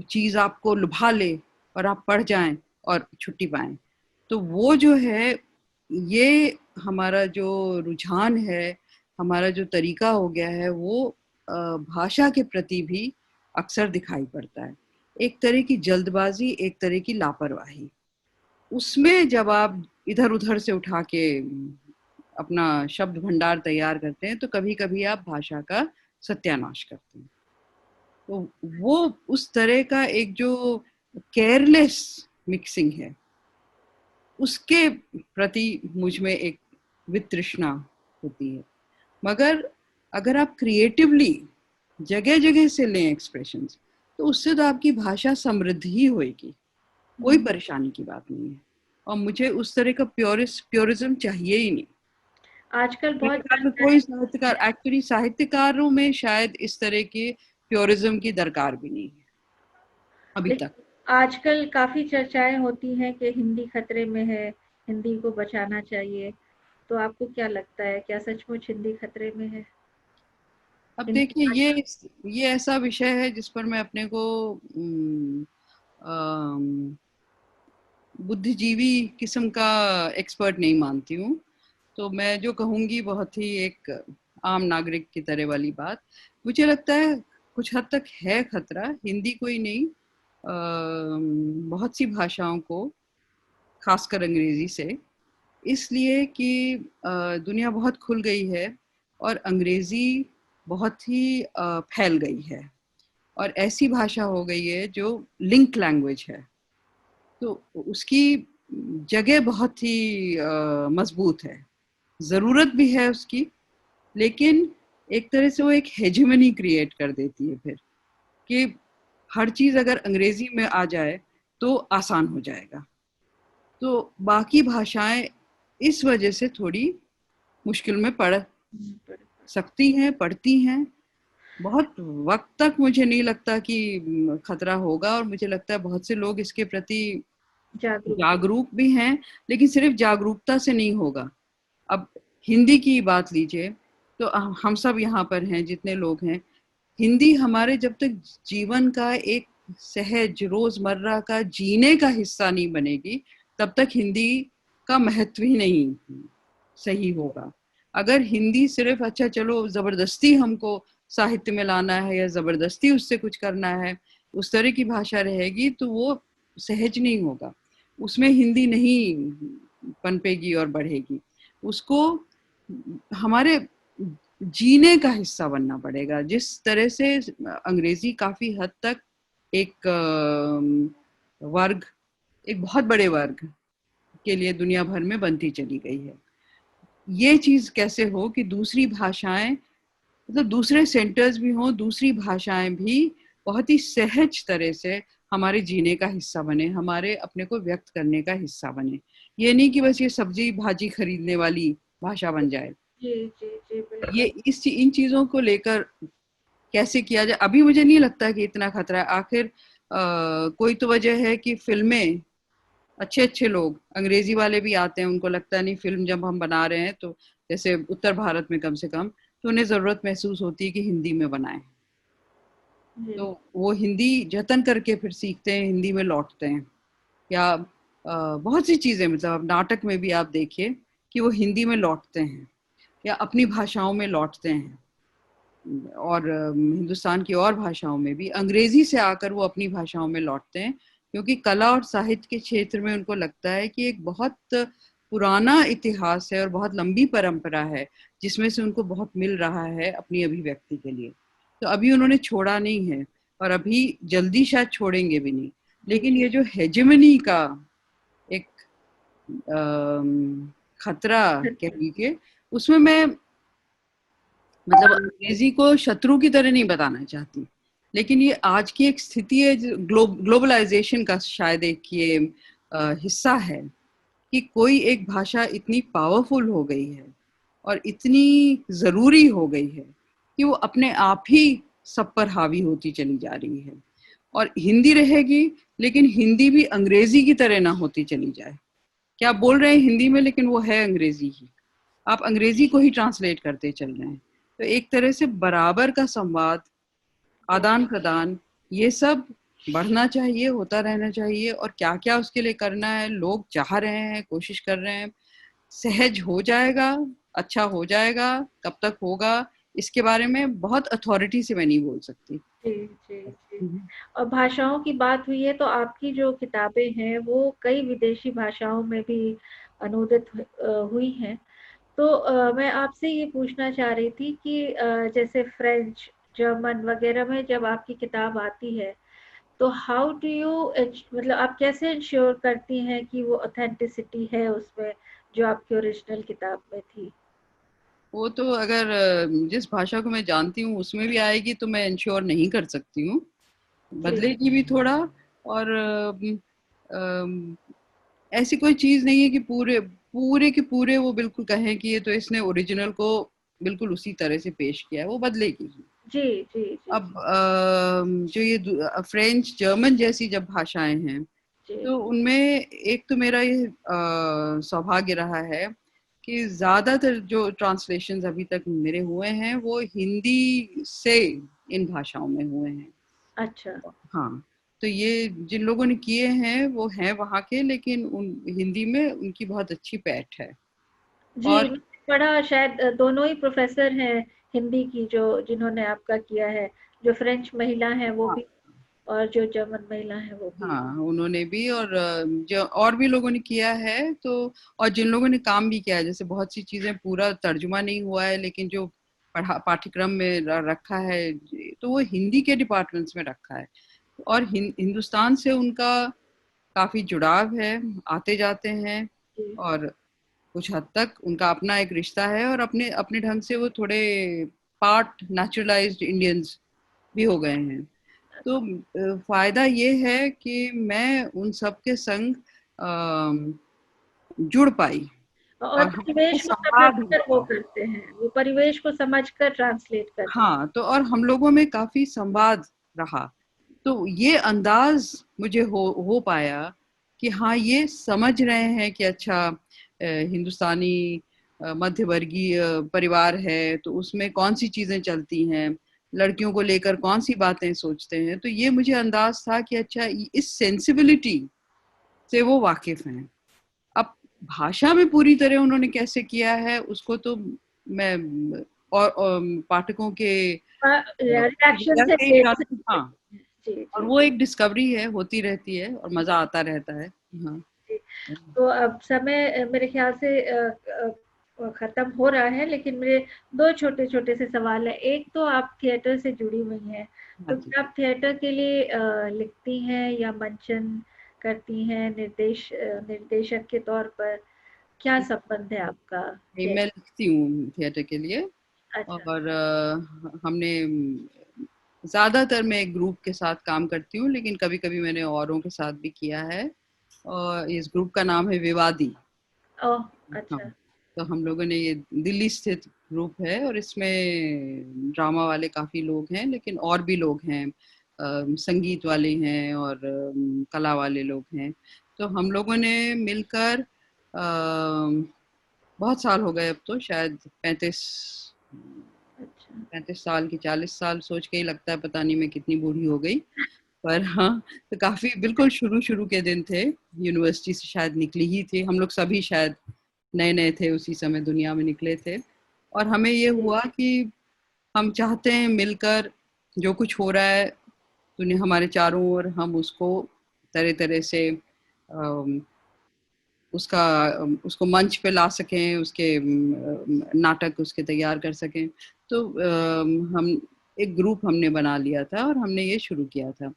चीज आपको लुभा ले और आप पढ़ जाएं और छुट्टी पाएं। तो वो जो है, ये हमारा जो रुझान है, हमारा जो तरीका हो गया है, वो भाषा के प्रति भी अक्सर दिखाई पड़ता है। एक तरह की जल्दबाजी, एक तरह की लापरवाही। उसमें जब आप इधर उधर से उठा के अपना शब्द भंडार तैयार करते हैं तो कभी कभी आप भाषा का सत्यानाश करते हैं। तो वो उस तरह का एक जो केयरलेस मिक्सिंग है, उसके प्रति मुझ में एक वितृष्णा होती है। मगर अगर आप क्रिएटिवली जगह जगह से लें एक्सप्रेशंस, तो उससे तो आपकी भाषा समृद्ध ही होएगी, कोई परेशानी की बात नहीं है। और मुझे उस तरह का प्योरिज्म चाहिए ही नहीं। आजकल बहुत कोई साहित्यकार, एक्चुअली साहित्यकारों में शायद इस तरह के प्योरिज्म की दरकार भी नहीं है अभी तक। आजकल काफी चर्चाएं होती हैं कि हिंदी खतरे में है, हिंदी को बचाना चाहिए। तो आपको क्या लगता है, क्या सचमुच हिंदी खतरे में है? अब देखिए, ये ऐसा विषय है जिस पर मैं अपने को बुद्धिजीवी किस्म का एक्सपर्ट नहीं मानती हूँ। तो मैं जो कहूँगी बहुत ही एक आम नागरिक की तरह वाली बात। मुझे लगता है कुछ हद तक है खतरा, हिंदी को ही नहीं बहुत सी भाषाओं को, खासकर अंग्रेजी से, इसलिए कि दुनिया बहुत खुल गई है और अंग्रेजी बहुत ही फैल गई है और ऐसी भाषा हो गई है जो लिंक लैंग्वेज है, तो उसकी जगह बहुत ही मजबूत है, ज़रूरत भी है उसकी, लेकिन एक तरह से वो एक हेजेमनी क्रिएट कर देती है फिर कि हर चीज़ अगर अंग्रेजी में आ जाए तो आसान हो जाएगा। तो बाकी भाषाएं इस वजह से थोड़ी मुश्किल में पड़ सकती हैं, पड़ती हैं। बहुत वक्त तक मुझे नहीं लगता कि खतरा होगा और मुझे लगता है बहुत से लोग इसके प्रति जागरूक भी हैं, लेकिन सिर्फ जागरूकता से नहीं होगा। अब हिंदी की बात लीजिए तो हम सब यहाँ पर हैं जितने लोग हैं, हिंदी हमारे जब तक जीवन का एक सहज रोजमर्रा का जीने का हिस्सा नहीं बनेगी तब तक हिंदी का महत्व ही नहीं सही होगा। अगर हिंदी सिर्फ अच्छा चलो जबरदस्ती हमको साहित्य में लाना है या जबरदस्ती उससे कुछ करना है, उस तरह की भाषा रहेगी तो वो सहज नहीं होगा, उसमें हिंदी नहीं पनपेगी और बढ़ेगी। उसको हमारे जीने का हिस्सा बनना पड़ेगा। जिस तरह से अंग्रेजी काफी हद तक एक वर्ग, एक बहुत बड़े वर्ग के लिए दुनिया भर में बनती चली गई है, ये चीज कैसे हो कि दूसरी भाषाएं, मतलब दूसरे सेंटर्स भी हों, दूसरी भाषाएं भी बहुत ही सहज तरह से हमारे जीने का हिस्सा बने, हमारे अपने को व्यक्त करने का हिस्सा बने। ये नहीं कि बस ये सब्जी भाजी खरीदने वाली भाषा बन जाए। जी जी जी, ये इन चीजों को लेकर कैसे किया जाए, अभी मुझे नहीं लगता कि इतना खतरा है। आखिर कोई तो वजह है कि फिल्में, अच्छे अच्छे लोग अंग्रेजी वाले भी आते हैं, उनको लगता नहीं फिल्म जब हम बना रहे हैं तो जैसे उत्तर भारत में कम से कम, तो उन्हें जरूरत महसूस होती है कि हिंदी में बनाएं, तो वो हिंदी जतन करके फिर सीखते हैं, हिंदी में लौटते हैं। या बहुत सी चीजें, मतलब नाटक में भी आप देखिए कि वो हिंदी में लौटते हैं या अपनी भाषाओं में लौटते हैं, और हिंदुस्तान की और भाषाओं में भी अंग्रेजी से आकर वो अपनी भाषाओं में लौटते हैं, क्योंकि कला और साहित्य के क्षेत्र में उनको लगता है कि एक बहुत पुराना इतिहास है और बहुत लंबी परंपरा है जिसमें से उनको बहुत मिल रहा है अपनी अभिव्यक्ति के लिए। तो अभी उन्होंने छोड़ा नहीं है और अभी जल्दी शायद छोड़ेंगे भी नहीं, लेकिन ये जो हेजेमनी का एक खतरा कह लीजिए, उसमें मैं मतलब अंग्रेजी को शत्रु की तरह नहीं बताना चाहती, लेकिन ये आज की एक स्थिति है, ग्लोबलाइजेशन का शायद एक ये हिस्सा है कि कोई एक भाषा इतनी पावरफुल हो गई है और इतनी जरूरी हो गई है कि वो अपने आप ही सब पर हावी होती चली जा रही है। और हिंदी रहेगी, लेकिन हिंदी भी अंग्रेजी की तरह ना होती चली जाए कि आप बोल रहे हैं हिंदी में लेकिन वो है अंग्रेजी ही, आप अंग्रेजी को ही ट्रांसलेट करते चल रहे हैं। तो एक तरह से बराबर का संवाद, आदान प्रदान, ये सब बढ़ना चाहिए, होता रहना चाहिए। और क्या क्या उसके लिए करना है, लोग चाह रहे हैं, कोशिश कर रहे हैं, सहज हो जाएगा, अच्छा हो जाएगा, कब तक होगा इसके बारे में बहुत अथॉरिटी से मैं नहीं बोल सकती। जी जी जी। और भाषाओं की बात हुई है तो आपकी जो किताबें हैं वो कई विदेशी भाषाओं में भी अनुदित हुई हैं, तो मैं आपसे ये पूछना चाह रही थी कि जैसे फ्रेंच, जर्मन वगैरह में जब आपकी किताब आती है तो हाउ डू यू, मतलब आप कैसे इंश्योर करती हैं कि वो ऑथेंटिसिटी है उसमें जो आपकी ओरिजिनल किताब में थी? वो तो अगर जिस भाषा को मैं जानती हूँ उसमें भी आएगी तो मैं इंश्योर नहीं कर सकती हूँ, बदलेगी भी थोड़ा। और ऐसी कोई चीज नहीं है कि पूरे पूरे के पूरे वो बिल्कुल कहें कि ये तो इसने ओरिजिनल को बिल्कुल उसी तरह से पेश किया है, वो बदलेगी ही। जी जी जी। अब जो ये फ्रेंच जर्मन जैसी जब भाषाएं हैं तो उनमें एक तो मेरा ये सौभाग्य रहा है कि ज्यादातर जो ट्रांसलेशंस अभी तक मेरे हुए हैं वो हिंदी से इन भाषाओं में हुए हैं। अच्छा। हाँ, तो ये जिन लोगों ने किए हैं वो हैं वहाँ के, लेकिन हिंदी में उनकी बहुत अच्छी पैठ है। जी, और मैंने पढ़ा, शायद दोनों ही प्रोफेसर हैं हिंदी की जो जिन्होंने आपका किया है, जो फ्रेंच महिला है वो हाँ, भी और जो जर्मन महिला है वो भी। हाँ उन्होंने भी, और जो और भी लोगों ने किया है, तो और जिन लोगों ने काम भी किया है, जैसे बहुत सी चीजें पूरा तर्जुमा नहीं हुआ है, लेकिन जो पाठ्यक्रम में रखा है, तो वो हिंदी के डिपार्टमेंट्स में रखा है। और हिंदुस्तान से उनका काफी जुड़ाव है, आते जाते हैं, जी, और कुछ हद तक उनका अपना एक रिश्ता है, और अपने अपने ढंग से वो थोड़े पार्ट नेचुरलाइज्ड इंडियंस भी हो गए हैं। तो फायदा ये है कि मैं उन सब के संग जुड़ पाई, और और हमारे परिवेश में सब संवाद रहकर वो हुआ। करते हैं, वो परिवेश को समझकर ट्रांसलेट करते हैं। हाँ, तो और हम लोगों में काफी संवाद रहा, तो ये अंदाज मुझे हो पाया कि हाँ, ये समझ रहे हैं कि अच्छा, हिंदुस्तानी मध्य वर्गीय परिवार है, तो उसमें कौन सी चीजें चलती हैं, लड़कियों को लेकर कौन सी बातें सोचते हैं। तो ये मुझे अंदाज था कि अच्छा, इस सेंसिबिलिटी से वो वाकिफ हैं। अब भाषा में पूरी तरह उन्होंने कैसे किया है उसको तो मैं और पाठकों के रिएक्शन से के देख हिसाब से, सकते हाँ, हैं। जी, और जी, वो एक डिस्कवरी है, होती रहती है और मजा आता रहता है। हाँ, जी। तो अब समय मेरे ख्याल से खत्म हो रहा है, लेकिन मेरे 2 छोटे-छोटे से सवाल हैं। एक तो आप थिएटर से जुड़ी हुई हैं, हाँ तो जी। क्या आप थिएटर के लिए लिखती हैं या मंचन करती हैं, निर्देशक के तौर पर? क्या संबंध है आपका मैं थिएटर? लिखती हूँ थिएटर के लिए, अच्छा, और हमने ज्यादातर मैं एक ग्रुप के साथ काम करती हूँ, लेकिन कभी कभी मैंने औरों के साथ भी किया है, और इस ग्रुप का नाम है विवादी। ओह! हाँ, अच्छा, तो हम लोगों ने, ये दिल्ली स्थित ग्रुप है, और इसमें ड्रामा वाले काफी लोग हैं, लेकिन और भी लोग हैं, संगीत वाले हैं, और कला वाले लोग हैं। तो हम लोगों ने मिलकर बहुत साल हो गए, अब तो शायद 35 साल की 40 साल, सोच के ही लगता है पता नहीं मैं कितनी बूढ़ी हो गई। पर हाँ, तो काफी बिल्कुल शुरू शुरू के दिन थे, यूनिवर्सिटी से शायद निकली ही थी हम लोग सभी, शायद नए नए थे उसी समय, दुनिया में निकले थे। और हमें ये जी, हुआ कि हम चाहते हैं मिलकर, जो कुछ हो रहा है दुनिया हमारे चारों ओर, हम उसको तरह तरह से उसका उसको मंच पे ला सकें, उसके नाटक उसके तैयार कर सकें। तो हम एक ग्रुप हमने बना लिया था, और हमने ये शुरू किया था।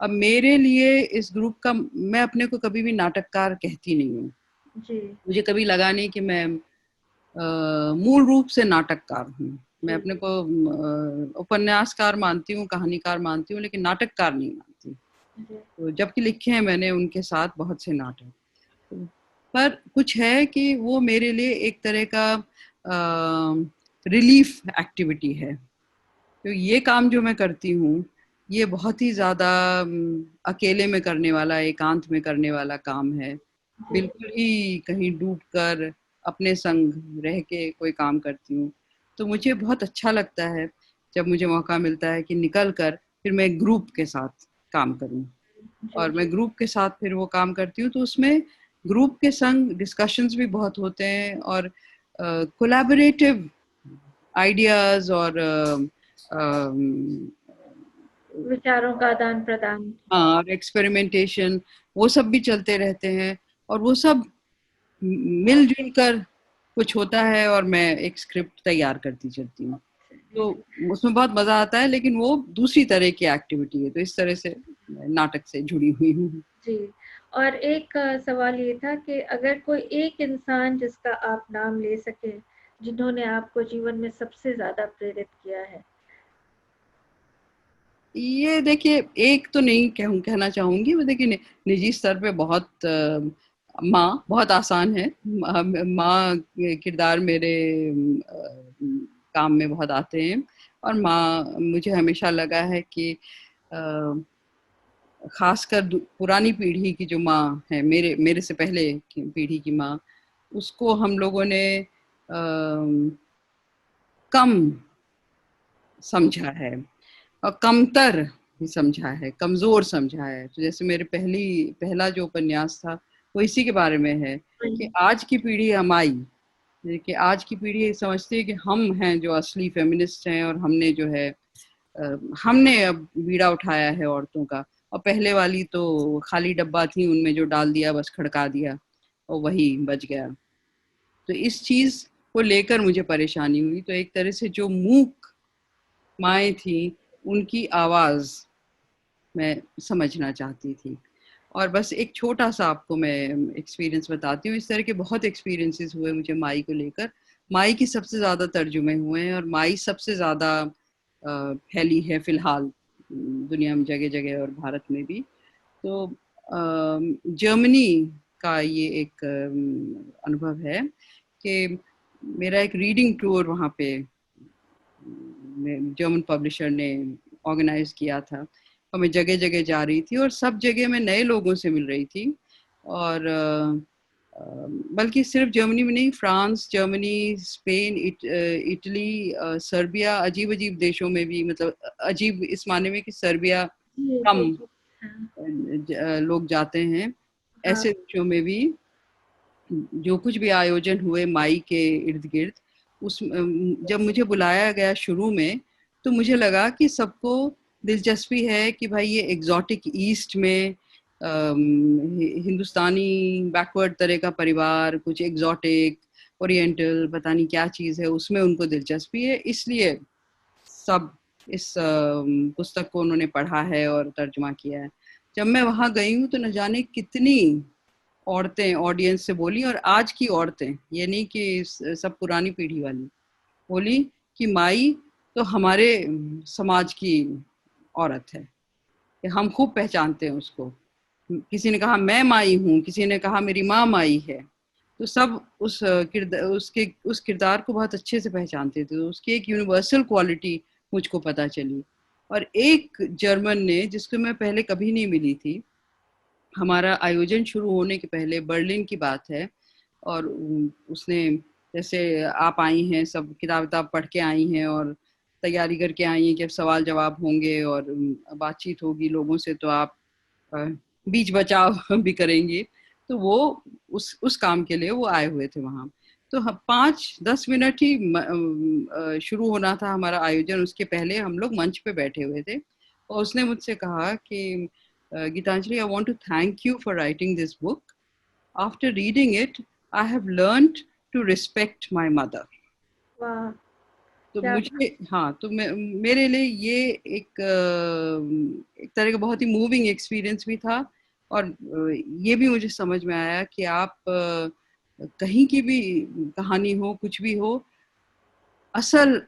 अब मेरे लिए इस ग्रुप का, मैं अपने को कभी भी नाटककार कहती नहीं हूँ। जी, मुझे कभी लगा नहीं कि मैं मूल रूप से नाटककार हूँ। मैं जी, अपने को उपन्यासकार मानती हूँ, कहानीकार मानती हूँ, लेकिन नाटककार नहीं मानती। जी, तो जबकि लिखे हैं मैंने उनके साथ बहुत से नाटक, पर कुछ है कि वो मेरे लिए एक तरह का रिलीफ एक्टिविटी है। तो ये काम जो मैं करती हूँ, ये बहुत ही ज्यादा अकेले में करने वाला, एकांत में करने वाला काम है। जी, बिल्कुल ही कहीं डूब कर अपने संग रह के कोई काम करती हूँ। तो मुझे बहुत अच्छा लगता है जब मुझे मौका मिलता है कि निकल कर फिर मैं ग्रुप के साथ काम करूँ। जी, और जी। मैं ग्रुप के साथ फिर वो काम करती हूँ, तो उसमें ग्रुप के संग डिस्कशंस भी बहुत होते हैं, और कोलैबोरेटिव आइडियाज, और विचारों का आदान-प्रदान। हाँ, और एक्सपेरिमेंटेशन, वो सब भी चलते रहते हैं, और वो सब मिलजुल कर कुछ होता है, और मैं एक स्क्रिप्ट तैयार करती चलती हूँ। जी, तो जी, उसमें बहुत मजा आता है, लेकिन वो दूसरी तरह की एक्टिविटी है, तो इस तरह से मैं नाटक से जुड़ी हुई हूँ। जी। और एक सवाल ये था कि अगर कोई एक इंसान जिसका आप नाम ले सकें, जिन्होंने आपको जीवन में सबसे ज़्यादा प्रेरित किया है? ये देखिए, एक तो नहीं कहना चाहूंगी, वो देखिए निजी स्तर पे बहुत माँ बहुत आसान है। माँ के किरदार मेरे काम में बहुत आते हैं, और माँ, मुझे हमेशा लगा है कि खासकर पुरानी पीढ़ी की जो माँ है, मेरे मेरे से पहले की पीढ़ी की माँ, उसको हम लोगों ने कम समझा है, और कमतर भी समझा है, कमजोर समझा है। तो जैसे मेरे पहला जो उपन्यास था वो इसी के बारे में है कि आज की पीढ़ी हमारी, कि आज की पीढ़ी ये समझती है कि हम हैं जो असली फेमिनिस्ट हैं, और हमने जो है हमने अब बीड़ा उठाया है औरतों का, और पहले वाली तो खाली डब्बा थी, उनमें जो डाल दिया बस खड़का दिया और वही बच गया। तो इस चीज को लेकर मुझे परेशानी हुई। तो एक तरह से जो मूक माएँ थी उनकी आवाज मैं समझना चाहती थी। और बस एक छोटा सा आपको मैं एक्सपीरियंस बताती हूँ। इस तरह के बहुत एक्सपीरियंसेस हुए मुझे माई को लेकर। माई की सबसे ज़्यादा तर्जुमे हुए हैं, और माई सबसे ज़्यादा फैली है फ़िलहाल दुनिया में जगह जगह, और भारत में भी। तो जर्मनी का ये एक अनुभव है कि मेरा एक रीडिंग टूर वहाँ पे जर्मन पब्लिशर ने ऑर्गेनाइज किया था, और मैं जगह जगह जा रही थी और सब जगह मैं नए लोगों से मिल रही थी। और बल्कि सिर्फ जर्मनी में नहीं, France, Germany, Spain, Italy, Serbia, अजीब अजीब देशों में भी, मतलब अजीब इस माने में कि सर्बिया कम लोग जाते हैं, ऐसे देशों में भी जो कुछ भी आयोजन हुए माई के इर्द गिर्द, उस जब मुझे बुलाया गया शुरू में, तो मुझे लगा कि सबको दिलचस्पी है कि भाई ये एग्जॉटिक ईस्ट में हिंदुस्तानी बैकवर्ड तरह का परिवार, कुछ एग्जॉटिक ओरिएंटल पता नहीं क्या चीज़ है, उसमें उनको दिलचस्पी है, इसलिए सब इस पुस्तक को उन्होंने पढ़ा है और तर्जुमा किया है। जब मैं वहाँ गई हूँ तो न जाने कितनी औरतें ऑडियंस से बोली, और आज की औरतें, ये नहीं कि सब पुरानी पीढ़ी वाली, बोली कि माई तो हमारे समाज की औरत है, कि हम खूब पहचानते हैं उसको। किसी ने कहा मैं माई हूँ, किसी ने कहा मेरी माँ माई है। तो सब उस किरदार को बहुत अच्छे से पहचानते थे। तो उसकी एक यूनिवर्सल क्वालिटी मुझको पता चली। और एक जर्मन ने, जिसको मैं पहले कभी नहीं मिली थी, हमारा आयोजन शुरू होने के पहले, बर्लिन की बात है, और उसने, जैसे आप आई हैं, सब किताब पढ़ के आई हैं और तैयारी करके आई हैं कि अब सवाल जवाब होंगे और बातचीत होगी लोगों से, तो आप बीच बचाव भी करेंगी। तो वो उस काम के लिए वो आए हुए थे वहाँ। तो 5-10 मिनट ही शुरू होना था हमारा आयोजन, उसके पहले हम लोग मंच पे बैठे हुए थे, और उसने मुझसे कहा कि Gitanjali, I want to thank you for writing this book. After reading it, I have learned to respect my mother. वाह, तो मुझे, हाँ, तो मेरे लिए ये एक तरह का बहुत ही मूविंग एक्सपीरियंस भी था। और ये भी मुझे समझ में आया कि आप कहीं की भी कहानी हो, कुछ भी हो, असल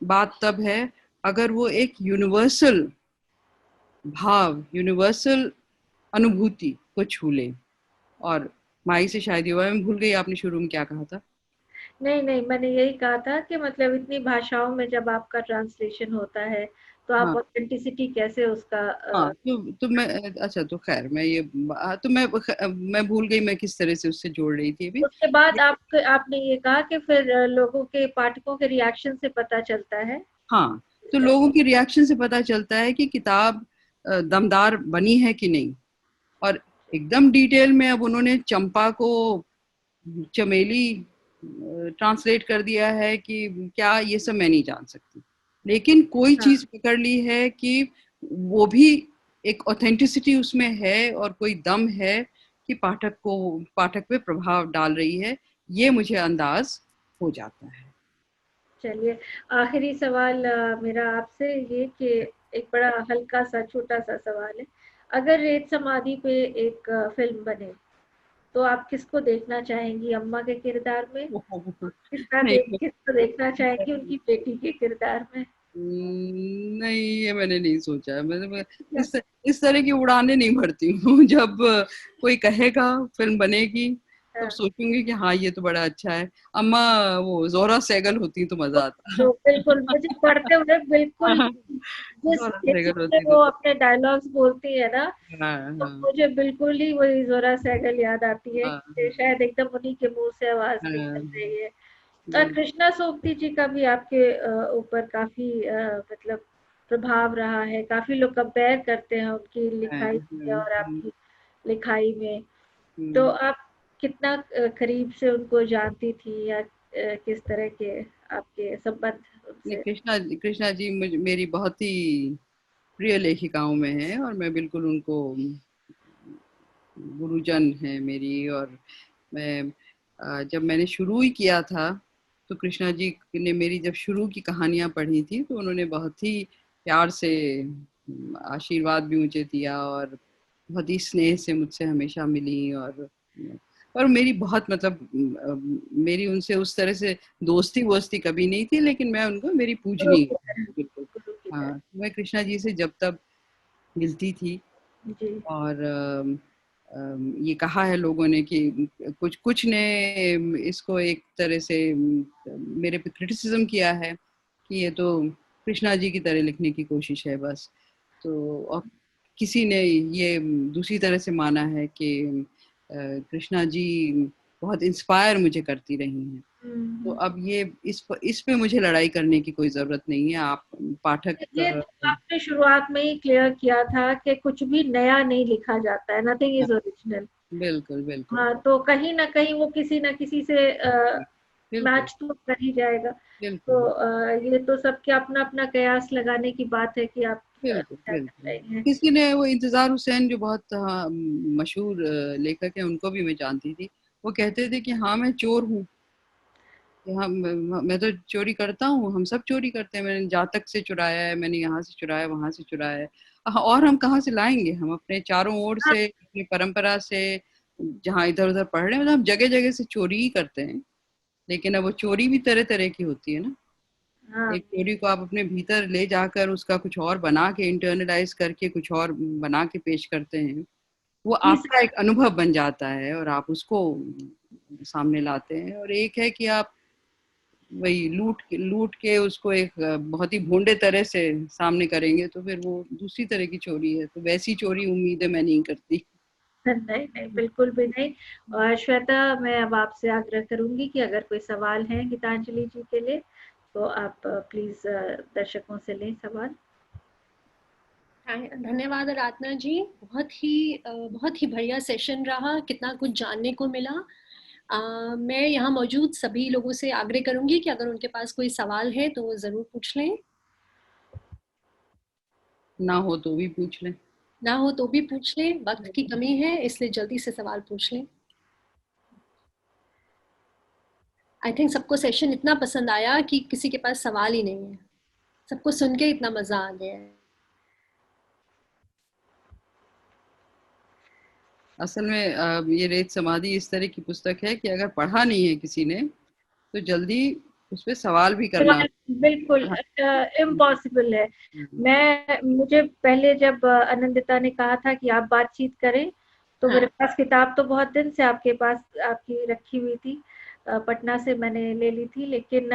बात तब है अगर वो एक यूनिवर्सल भाव, यूनिवर्सल अनुभूति को छू ले। और माई से शायद हुआ, मैं भूल गई आपने शुरू में क्या कहा था। नहीं, मैंने यही कहा था कि मतलब इतनी भाषाओं में जब आपका ट्रांसलेशन होता है तो आप ऑथेंटिसिटी कैसे उसका हाँ, तो मैं, अच्छा, तो खैर मैं ये, तो मैं भूल गई मैं किस तरह से उससे जोड़ रही थी अभी। उसके बाद आपने ये कहा कि फिर लोगों के, पाठकों के रिएक्शन से पता चलता है। हाँ, तो लोगों के रिएक्शन से पता चलता है कि किताब दमदार बनी है कि नहीं। और एकदम डिटेल में अब उन्होंने चंपा को चमेली ट्रांसलेट कर दिया है कि क्या, ये सब मैं नहीं जान सकती, लेकिन कोई चीज पकड़ ली है कि वो भी एक ऑथेंटिसिटी उसमें है और कोई दम है कि पाठक पे प्रभाव डाल रही है, ये मुझे अंदाज हो जाता है। चलिए, आखिरी सवाल मेरा आपसे ये कि एक बड़ा हल्का सा छोटा सा सवाल है, अगर रेत समाधि पे एक फिल्म बने तो आप किसको देखना चाहेंगी अम्मा के किरदार में, किसको देखना चाहेंगी उनकी बेटी के किरदार में? नहीं, ये मैंने नहीं सोचा। मैं इस तरह की उड़ाने नहीं भरती हूँ। जब कोई कहेगा फिल्म बनेगी तब सोचूंगी कि हाँ ये तो बड़ा अच्छा है। अम्मा वो जोहरा सहगल होती तो मजा आता। तो बिल्कुल मुझे पढ़ते हुए बिल्कुल जिस वो अपने डायलॉग्स बोलती है ना, तो मुझे बिल्कुल ही वही जोहरा सहगल याद आती है कि शायद एकदम उन्हीं के मुंह से आवाज निकल रही है। कृष्णा सोबती जी का भी आपके ऊपर काफी मतलब प्रभाव रहा है। काफी लोग कंपेयर करते हैं उनकी लिखाई से और आपकी लिखाई में। तो आप कितना करीब से उनको जानती थी, या किस तरह के आपके संबंध नहीं, उनसे? कृष्णा जी मेरी बहुत ही प्रिय लेखिकाओं में है, और मैं बिल्कुल उनको गुरुजन है मेरी। और मैं जब मैंने शुरू ही किया था तो कृष्णा जी ने मेरी जब शुरू की कहानियां पढ़ी थी तो उन्होंने बहुत ही प्यार से आशीर्वाद भी मुझे दिया, और बहुत ही स्नेह से मुझसे हमेशा मिली। और मेरी बहुत मेरी उनसे उस तरह से दोस्ती वोस्ती कभी नहीं थी, लेकिन मैं उनको मेरी गुरु पूजनी की तरह, बिल्कुल। गुरु की हाँ, तरह। मैं कृष्णा जी से जब तब मिलती थी, जी। और ये कहा है लोगों ने कि कुछ कुछ ने इसको एक तरह से मेरे पे क्रिटिसिज्म किया है कि ये तो कृष्णा जी की तरह लिखने की कोशिश है बस। तो और किसी ने ये दूसरी तरह से माना है कि कृष्णा जी बहुत इंस्पायर मुझे करती रही हैं। तो अब ये इस पे मुझे लड़ाई करने की कोई जरूरत नहीं है। आप पाठक ये तो आपने शुरुआत में ही क्लियर किया था कि कुछ भी नया नहीं लिखा जाता है, नथिंग इज ओरिजिनल। बिल्कुल बिल्कुल हाँ, तो कहीं ना कहीं वो किसी ना किसी से बिल्कुल मैच तो कर ही जाएगा। तो बिल्कुल ये तो सबके अपना अपना कयास लगाने की बात है कि आप बिल्कुल क्या कर बिल्कुल। रहे हैं। किसी ने वो इंतजार हुसैन जो बहुत मशहूर लेखक है, उनको भी मैं जानती थी। वो कहते थे कि हाँ मैं चोर हूँ, कि हाँ मैं तो चोरी करता हूँ, हम सब चोरी करते हैं, मैंने जातक से चुराया है, मैंने यहाँ से चुराया, वहां से चुराया है। और हम कहाँ से लाएंगे, हम अपने चारों ओर हाँ, से, अपनी परंपरा से, जहाँ इधर उधर पढ़ रहे हैं, मतलब हम जगह जगह से चोरी ही करते हैं। लेकिन अब वो चोरी भी तरह तरह की होती है ना। हाँ, एक चोरी को आप अपने भीतर ले जाकर उसका कुछ और बना के, इंटरनलाइज करके कुछ और बना के पेश करते हैं, वो जी आपका एक अनुभव बन जाता है और आप उसको सामने लाते हैं। और एक है कि आप वही लूट के उसको एक बहुत ही भोंडे तरह से सामने करेंगे, तो फिर वो दूसरी तरह की चोरी है। तो वैसी चोरी उम्मीदें मैं नहीं करती। नहीं नहीं, बिल्कुल भी नहीं। और श्वेता, मैं अब आपसे आग्रह करूंगी कि अगर कोई सवाल है गीतांजलि जी के लिए तो आप प्लीज दर्शकों से लें सवाल। धन्यवाद आराधना जी, बहुत ही बढ़िया सेशन रहा, कितना कुछ जानने को मिला। मैं यहाँ मौजूद सभी लोगों से आग्रह करूंगी कि अगर उनके पास कोई सवाल है तो वो जरूर पूछ लें। ना हो तो भी पूछ लें। ना हो तो भी पूछ लें, वक्त की कमी है इसलिए जल्दी से सवाल पूछ लें। आई थिंक सबको सेशन इतना पसंद आया कि किसी के पास सवाल ही नहीं है, सबको सुन के इतना मजा आ गया है। असल में ये रेत समाधि इस तरह की पुस्तक है कि अगर पढ़ा नहीं है किसी ने तो जल्दी उस पर सवाल भी करना। बिल्कुल इम्पॉसिबल है। मुझे पहले जब आनंदिता ने कहा था कि आप बातचीत करें, तो हाँ, मेरे पास किताब तो बहुत दिन से आपके पास आपकी रखी हुई थी, पटना से मैंने ले ली थी, लेकिन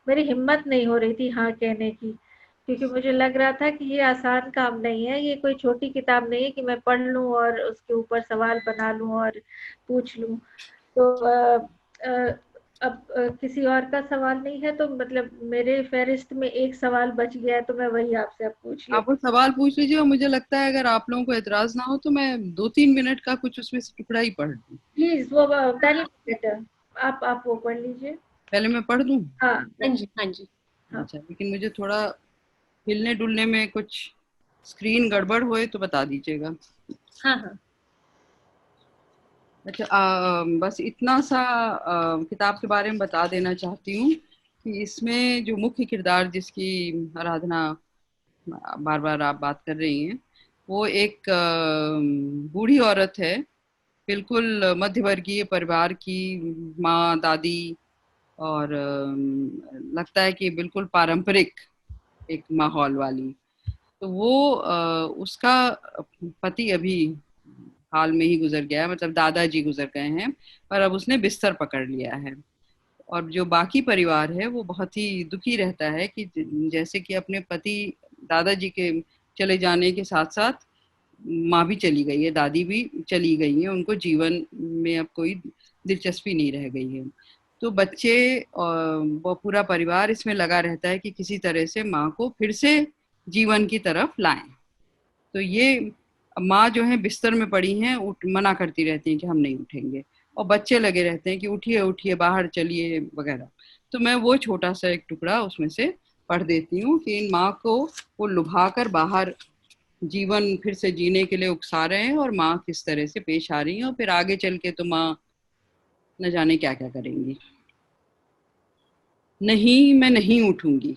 मेरी हिम्मत नहीं हो रही थी हाँ कहने की, क्योंकि मुझे लग रहा था कि ये आसान काम नहीं है, ये कोई छोटी किताब नहीं है कि मैं पढ़ लूं और उसके ऊपर सवाल बना लूं और पूछ लूं। तो अब किसी और का सवाल नहीं है तो मतलब मेरे फहरिस्त में एक सवाल बच गया है, तो मैं वही आपसे अब पूछ आप लेती वो सवाल पूछ लीजिए, और मुझे लगता है अगर आप लोगों को एतराज ना हो तो मैं 2-3 मिनट का कुछ उसमें से टुकड़ा ही पढ़ दूं। प्लीज। वो दैट बेटर, आप वो पढ़ लीजिए। पहले मैं पढ़ दूं। हाँ हाँ जी, हाँ जी। हाँ। अच्छा, लेकिन मुझे थोड़ा हिलने डुलने में कुछ स्क्रीन गड़बड़ होए तो बता दीजिएगा। हाँ हाँ। अच्छा, बस इतना सा किताब के बारे में बता देना चाहती हूँ कि इसमें जो मुख्य किरदार जिसकी आराधना बार बार आप बात कर रही हैं, वो एक बूढ़ी औरत है, बिल्कुल मध्यवर्गीय परिवार की, माँ दादी, और लगता है कि बिल्कुल पारंपरिक एक माहौल वाली। तो वो उसका पति अभी हाल में ही गुजर गया है, मतलब दादाजी गुजर गए हैं, और अब उसने बिस्तर पकड़ लिया है। और जो बाकी परिवार है वो बहुत ही दुखी रहता है कि जैसे कि अपने पति दादाजी के चले जाने के साथ साथ माँ भी चली गई है, दादी भी चली गई है, उनको जीवन में अब कोई दिलचस्पी नहीं रह गई है। तो बच्चे और वो पूरा परिवार इसमें लगा रहता है कि किसी तरह से माँ को फिर से जीवन की तरफ लाएं। तो ये माँ जो है बिस्तर में पड़ी हैं, मना करती रहती हैं कि हम नहीं उठेंगे, और बच्चे लगे रहते हैं कि उठिए उठिए, बाहर चलिए वगैरह। तो मैं वो छोटा सा एक टुकड़ा उसमें से पढ़ देती हूँ कि इन माँ को वो लुभा कर बाहर जीवन फिर से जीने के लिए उकसा रहे हैं, और माँ किस तरह से पेश आ रही है, और फिर आगे चल के तो माँ न जाने क्या क्या करेंगी। नहीं, मैं नहीं उठूंगी,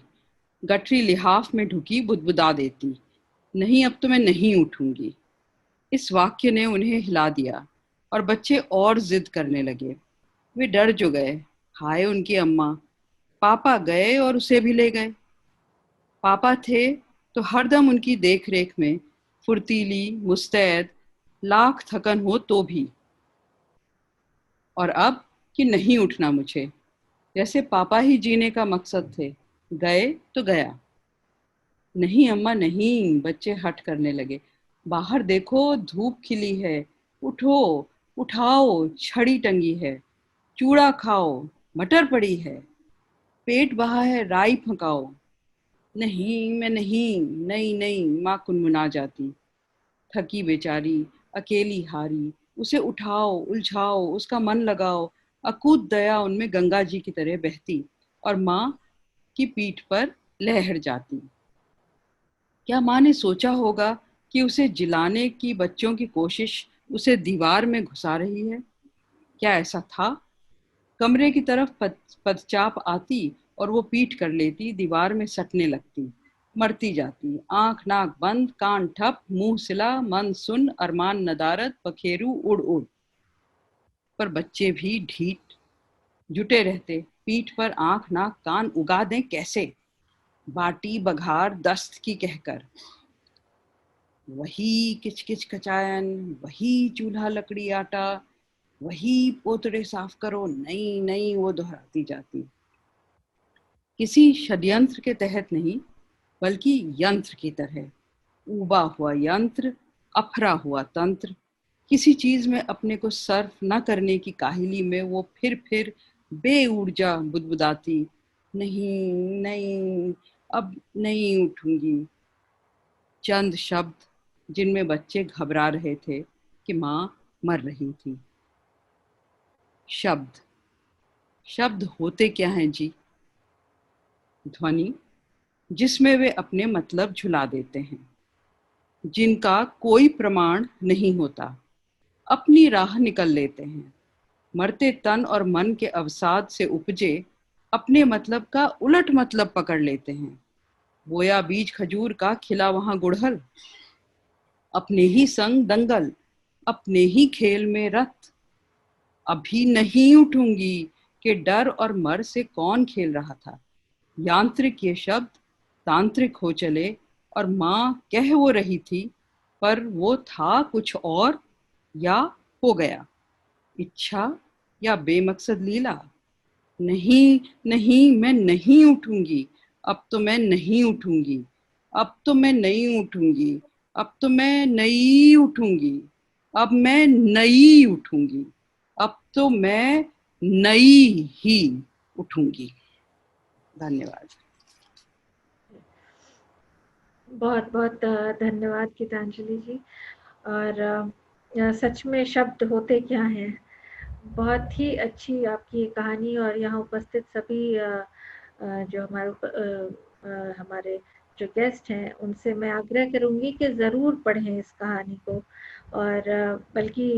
गठरी लिहाफ में ढुकी बुदबुदा देती, नहीं अब तो मैं नहीं उठूंगी। इस वाक्य ने उन्हें हिला दिया और बच्चे और जिद करने लगे। वे डर जो गए। हाय उनकी अम्मा। पापा गए और उसे भी ले गए। पापा थे तो हरदम उनकी देख रेख में, फुर्तीली, मुस्तैद, लाख थकन हो तो भी। और अब कि नहीं उठना मुझे, जैसे पापा ही जीने का मकसद थे। गए तो गया। नहीं अम्मा नहीं, बच्चे हट करने लगे। बाहर देखो, धूप खिली है, उठो, उठाओ, छड़ी टंगी है, चूड़ा खाओ, मटर पड़ी है, पेट बहा है, राई फंकाओ। नहीं मैं नहीं, नहीं नहीं, माँ कुनमुना जाती। थकी बेचारी, अकेली हारी, उसे उठाओ, उलझाओ, उसका मन लगाओ। अकूत दया उनमें गंगा जी की तरह बहती और माँ की पीठ पर लहर जाती। क्या माँ ने सोचा होगा कि उसे जिलाने की बच्चों की कोशिश उसे दीवार में घुसा रही है? क्या ऐसा था? कमरे की तरफ पदचाप आती और वो पीठ कर लेती, दीवार में सटने लगती, मरती जाती। आंख नाक बंद, कान ठप, मुंह सिला, मन सुन, अरमान नदारद, पखेरु उड़ उड़। पर बच्चे भी ढीठ जुटे रहते, पीठ पर आंख नाक कान उगा दें कैसे? बाटी बघार दस्त की कहकर। वही किचकिच कचायन, वही चूल्हा लकड़ी आटा, वही पोतड़े साफ करो, नई नई वो दोहराती जाती। किसी षड्यंत्र के तहत नहीं, बल्कि यंत्र की तरह। उबा हुआ यंत्र, अफरा हुआ तंत्र। किसी चीज में अपने को सर्फ न करने की काहिली में वो फिर बेऊर्जा बुदबुदाती, नहीं नहीं, अब नहीं उठूंगी। चंद शब्द जिनमें बच्चे घबरा रहे थे कि माँ मर रही थी। शब्द, शब्द होते क्या हैं जी? ध्वनि जिसमें वे अपने मतलब झुला देते हैं, जिनका कोई प्रमाण नहीं होता, अपनी राह निकल लेते हैं। मरते तन और मन के अवसाद से उपजे अपने मतलब का उलट मतलब पकड़ लेते हैं। बोया बीज खजूर का, खिला वहां गुड़हल। अपने ही संग दंगल, अपने ही खेल में रत। अभी नहीं उठूंगी कि डर और मर से कौन खेल रहा था। यांत्रिक ये शब्द तांत्रिक हो चले और माँ कह वो रही थी, पर वो था कुछ और या हो गया इच्छा या बेमकसद लीला। नहीं नहीं, मैं नहीं उठूंगी, अब तो मैं नहीं उठूंगी, अब तो मैं नहीं उठूंगी, अब तो मैं नहीं उठूंगी, अब मैं नहीं उठूंगी, अब तो मैं नई ही उठूंगी। धन्यवाद। बहुत बहुत धन्यवाद गीतांजलि जी। और सच में शब्द होते क्या हैं। बहुत ही अच्छी आपकी कहानी, और यहाँ उपस्थित सभी जो हमारे जो गेस्ट हैं उनसे मैं आग्रह करूँगी कि ज़रूर पढ़ें इस कहानी को। और बल्कि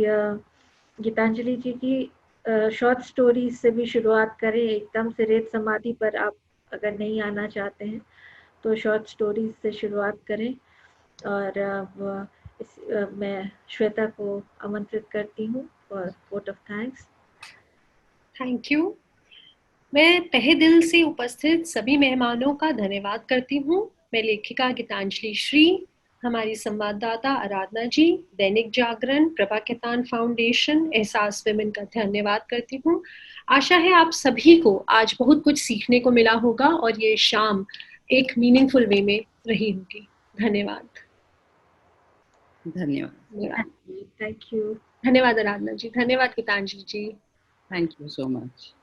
गीतांजलि जी की शॉर्ट स्टोरी से भी शुरुआत करें। एकदम से रेत समाधि पर आप अगर नहीं आना चाहते हैं तो शॉर्ट स्टोरीज से शुरुआत करें। और मैं श्वेता को आमंत्रित करती हूँ for vote of thanks. Thank you. मैं तहे दिल से उपस्थित सभी मेहमानों का धन्यवाद करती हूँ। मैं लेखिका गीतांजलि श्री, हमारी संवाददाता आराधना जी, दैनिक जागरण, प्रभा केतान फाउंडेशन, एहसास विमेन का धन्यवाद करती हूँ। आशा है आप सभी को आज बहुत कुछ सीखने को मिला होगा और ये शाम एक मीनिंगफुल वे में रही होगी। धन्यवाद। धन्यवाद। Thank you. धन्यवाद आराधना जी, धन्यवाद Geetanjali ji. Thank you so much.